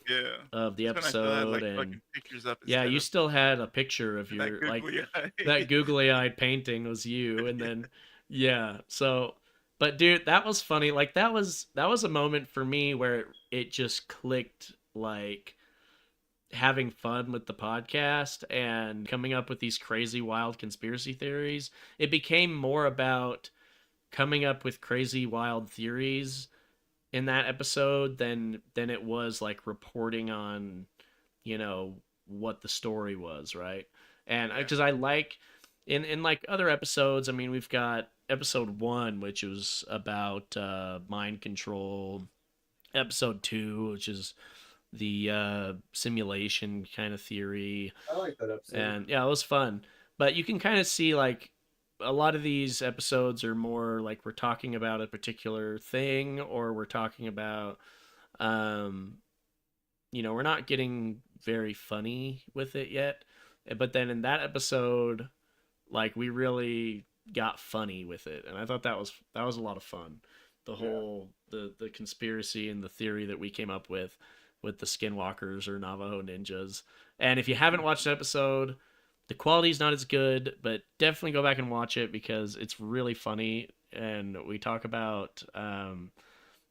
the That's when I still had, episode, like, and fucking pictures up yeah, instead you of still had a picture of that your like googly eye. that googly-eyed painting was you, and then yeah. So, but dude, that was funny. Like that was a moment for me where it just clicked, like having fun with the podcast and coming up with these crazy wild conspiracy theories. It became more about coming up with crazy wild theories in that episode than it was like reporting on, what the story was, right? And because I like in like other episodes, I mean, we've got episode 1, which was about mind control, episode 2, which is the simulation kind of theory. I like that episode. And yeah, it was fun. But you can kind of see like a lot of these episodes are more like we're talking about a particular thing, or we're talking about we're not getting very funny with it yet. But then in that episode, like we really got funny with it, and I thought that was a lot of fun. The whole the conspiracy and the theory that we came up with the Skinwalkers or Navajo ninjas. And if you haven't watched the episode, the quality's not as good, but definitely go back and watch it because it's really funny. And we talk about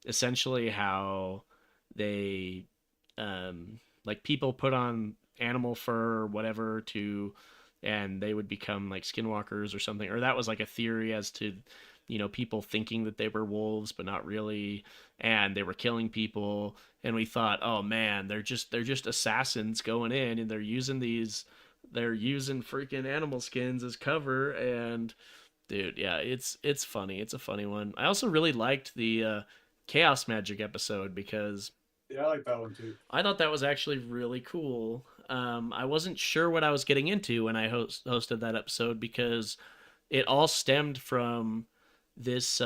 essentially how they like people put on animal fur or whatever and they would become like skinwalkers or something. Or that was like a theory as to, people thinking that they were wolves, but not really. And they were killing people. And we thought, oh man, they're just assassins going in and they're using freaking animal skins as cover. And dude, yeah, it's funny. It's a funny one. I also really liked the chaos magic episode because I like that one too. I thought that was actually really cool. I wasn't sure what I was getting into when I hosted that episode because it all stemmed from this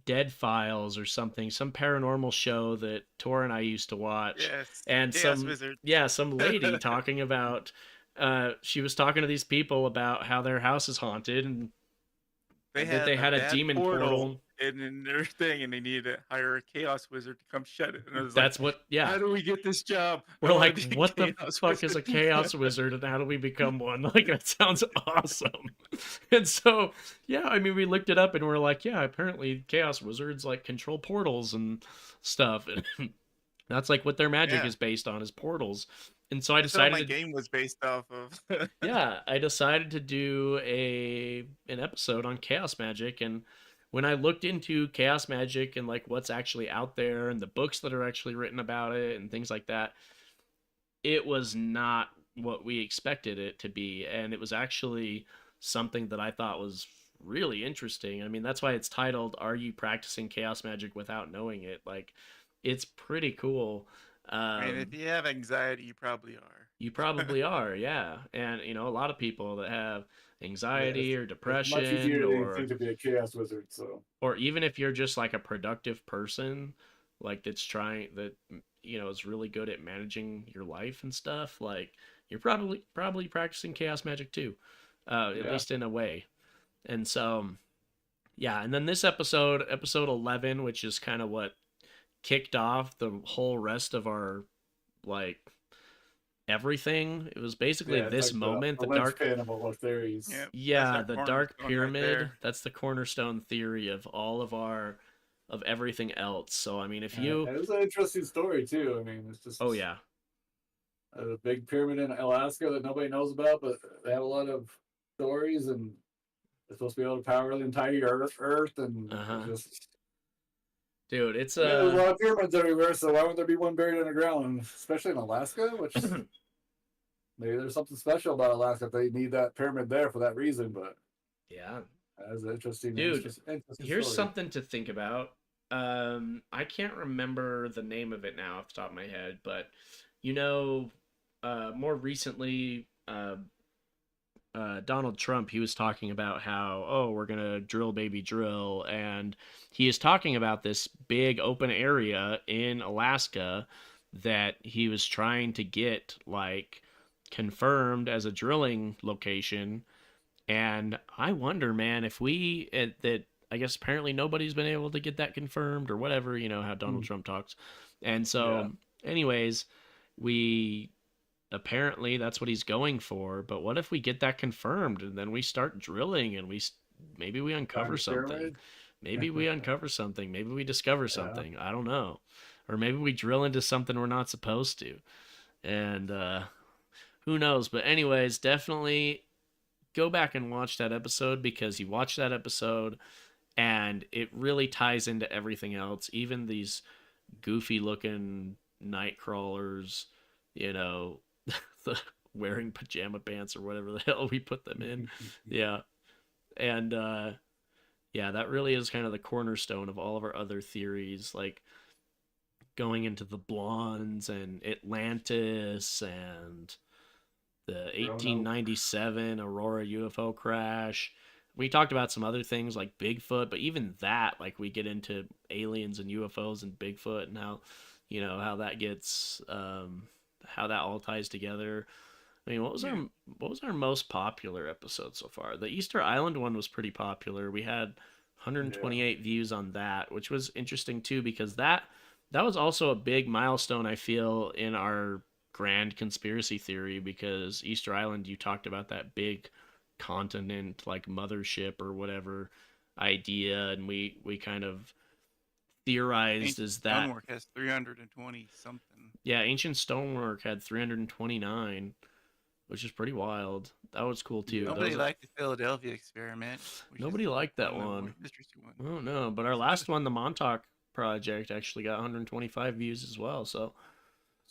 Dead Files or something, some paranormal show that Tor and I used to watch. Yes, And Chaos Wizard. some lady talking about she was talking to these people about how their house is haunted and They that they had a bad demon portal. and then their thing, and they needed to hire a chaos wizard to come shut it. And I was That's like, what, yeah. how do we get this job? We're I wanna like, be a what the chaos fuck is a wizard." chaos wizard and how do we become one? Like, that sounds awesome. And so, yeah, I mean, we looked it up and we're like, yeah, apparently chaos wizards like control portals and stuff. And that's like what their magic Yeah. is based on, is portals. And so I That's what my decided to, game was based off of. yeah, I decided to do an episode on chaos magic. And when I looked into chaos magic and like what's actually out there and the books that are actually written about it and things like that, it was not what we expected it to be. And it was actually something that I thought was really interesting. I mean, that's why it's titled, Are You Practicing Chaos Magic Without Knowing It? Like, it's pretty cool. I mean, if you have anxiety, you probably are. You probably are, yeah. And, you know, a lot of people that have anxiety or It's much depression, easier than you or think to be a chaos wizard. So or even if you're just like a productive person, like that's trying that, you know, is really good at managing your life and stuff, like you're probably practicing chaos magic too, at Yeah. least in a way. And so, yeah. And then this episode 11, which is kind of what kicked off the whole rest of our like everything. It was basically yeah, this like moment, the the dark, linchpin of all our theories. Yep. yeah, That's the our dark cornerstone right pyramid. there. That's the cornerstone theory of all of our of everything else. So I mean, if And you, it was an interesting story too. I mean, it's just oh yeah, a big pyramid in Alaska that nobody knows about, but they have a lot of stories, and it's supposed to be able to power the entire Earth, and Uh-huh. it's just dude, it's yeah, there's a lot of pyramids everywhere. So why wouldn't there be one buried underground, especially in Alaska? Which maybe there's something special about Alaska. They need that pyramid there for that reason. But yeah, that's an interesting. dude. Interesting Here's story. something to think about. I can't remember the name of it now off the top of my head, but you know, more recently, Donald Trump, he was talking about how, oh, we're gonna drill, baby, drill, and he is talking about this big open area in Alaska that he was trying to get like confirmed as a drilling location. And I wonder, man, if we that I guess apparently nobody's been able to get that confirmed or whatever, you know how Donald Trump talks. And so, anyways, we apparently that's what he's going for. But what if we get that confirmed and then we start drilling and maybe we uncover Find a something? pyramid? Maybe we uncover something. Maybe we discover Yeah. something. I don't know. Or maybe we drill into something we're not supposed to. And who knows? But anyways, definitely go back and watch that episode, because you watch that episode and it really ties into everything else, even these goofy looking night crawlers, you know, the wearing pajama pants or whatever the hell we put them in. Yeah. And yeah, that really is kind of the cornerstone of all of our other theories, like going into the blondes and Atlantis and the 1897 Aurora UFO crash. We talked about some other things like Bigfoot, but even that, like we get into aliens and UFOs and Bigfoot and how, you know, how that gets, how that all ties together. I mean, what was our most popular episode so far? The Easter Island one was pretty popular. We had 128 views on that, which was interesting too, because that was also a big milestone, I feel, in our grand conspiracy theory, because Easter Island, you talked about that big continent like mothership or whatever idea, and we kind of theorized Ancient is that Stonework has 320 something. yeah, Ancient Stonework had 329, which is pretty wild. That was cool too. Nobody liked the Philadelphia experiment. Nobody liked that one. Oh no, but our last one, the Montauk Project, actually got 125 views as well. So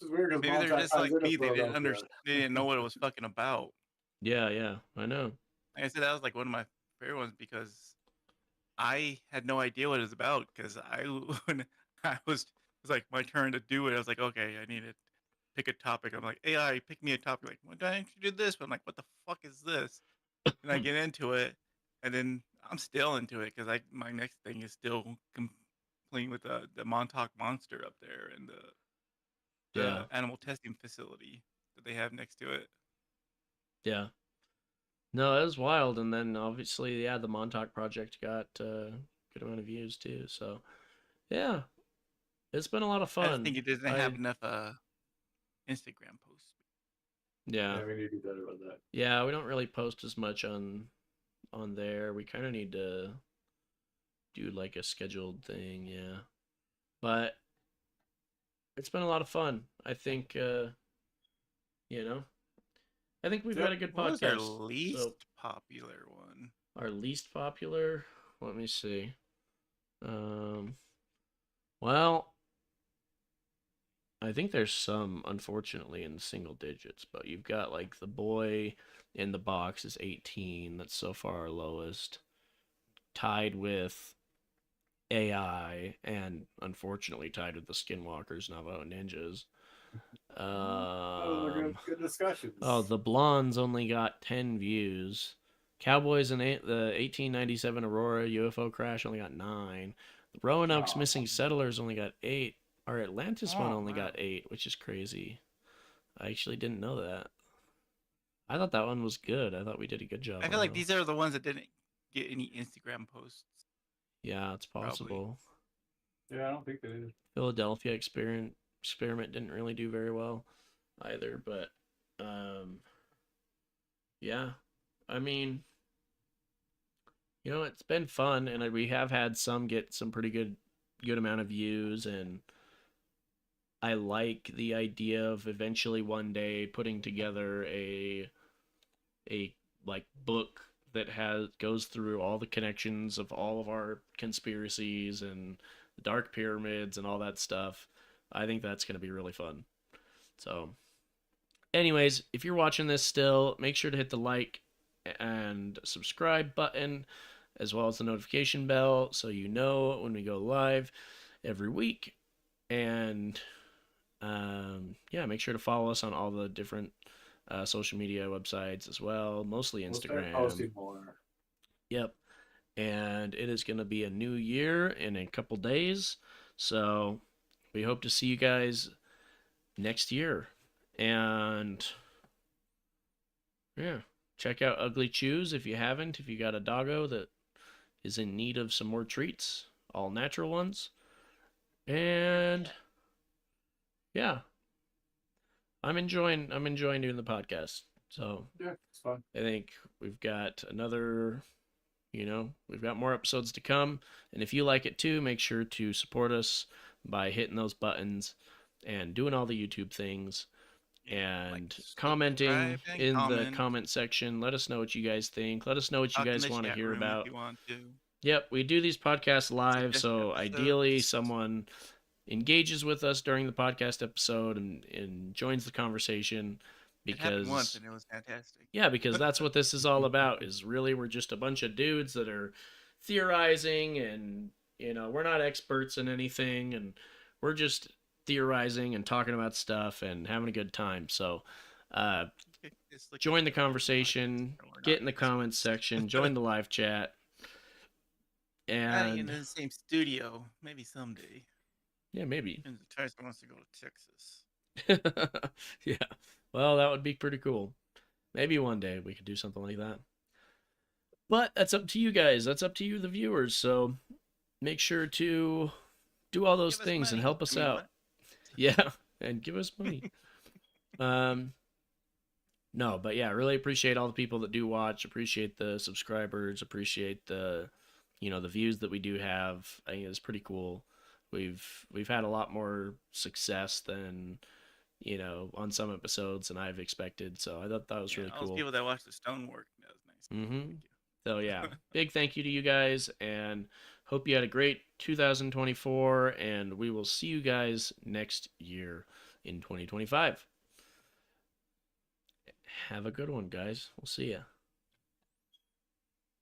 It's weird 'cause maybe Montauk they're just ties like into me. They didn't Philadelphia. understand. They didn't know what it was fucking about. yeah, I know. Like I said, that was like one of my favorite ones because I had no idea what it was about. Because when I was like my turn to do it, I was like, okay, I need to pick a topic. I'm like, AI, pick me a topic. Like, why don't you do this? But I'm like, what the fuck is this? And I get into it, and then I'm still into it because my next thing is still complete with the Montauk Monster up there and the Yeah. animal testing facility that they have next to it. Yeah. No, it was wild, and then obviously, yeah, the Montauk Project got good amount of views too. So yeah, it's been a lot of I fun. just think it doesn't have enough Instagram posts. Yeah. Yeah, we need to do better about that. Yeah, we don't really post as much on there. We kind of need to do like a scheduled thing, yeah. But it's been a lot of fun. I think you know, I think we've got a good What was podcast. our least So popular one? our least popular, let me see. Well, I think there's some, unfortunately, in single digits, but you've got like the boy in the box is 18. That's so far our lowest, tied with AI, and unfortunately tied with the Skinwalkers, Navajo Ninjas. Those are good discussions. Oh, the Blondes only got 10 views. Cowboys and the 1897 Aurora UFO crash only got 9. The Roanoke's Missing Settlers only got 8. Our Atlantis one only got 8, which is crazy. I actually didn't know that. I thought that one was good. I thought we did a good job. I feel like these are the ones that didn't get any Instagram posts. Yeah, it's possible. Probably. Yeah, I don't think they did. Philadelphia experiment didn't really do very well either, but yeah. I mean, it's been fun, and we have had some get some pretty good amount of views, and I like the idea of eventually one day putting together a like book that goes through all the connections of all of our conspiracies and the dark pyramids and all that stuff. I think that's going to be really fun. So anyways, if you're watching this still, make sure to hit the like and subscribe button, as well as the notification bell, so you know when we go live every week. And yeah, make sure to follow us on all the different social media websites as well, mostly Instagram. We'll posting more. Yep. And it is going to be a new year in a couple days, so we hope to see you guys next year. And yeah, check out Ugly Chews if you haven't, if you got a doggo that is in need of some more treats, all natural ones. And yeah, I'm enjoying doing the podcast. So yeah, it's fun. I think we've got another, we've got more episodes to come. And if you like it too, make sure to support us by hitting those buttons and doing all the YouTube things and commenting in the comment section. Let us know what you guys think. Let us know what you guys want to hear about. Yep, we do these podcasts live, so ideally someone engages with us during the podcast episode and joins the conversation, because once and it was fantastic. Yeah, because that's what this is all about, is really we're just a bunch of dudes that are theorizing, and we're not experts in anything, and we're just theorizing and talking about stuff and having a good time. So join the conversation, get in the comments section, join the live chat. And in the same studio, maybe someday. Yeah, maybe. And Tyson wants to go to Texas. Yeah. Well, that would be pretty cool. Maybe one day we could do something like that. But that's up to you guys. That's up to you, the viewers. So make sure to do all those things and help us out. Yeah, and give us money. No, but yeah, really appreciate all the people that do watch. Appreciate the subscribers. Appreciate the the views that we do have. I think it's pretty cool. We've had a lot more success than on some episodes than I've expected. So I thought that was really cool. All those people that watched the stonework, that was nice. Mm-hmm. So yeah, big thank you to you guys, and hope you had a great 2024, and we will see you guys next year in 2025. Have a good one, guys. We'll see ya.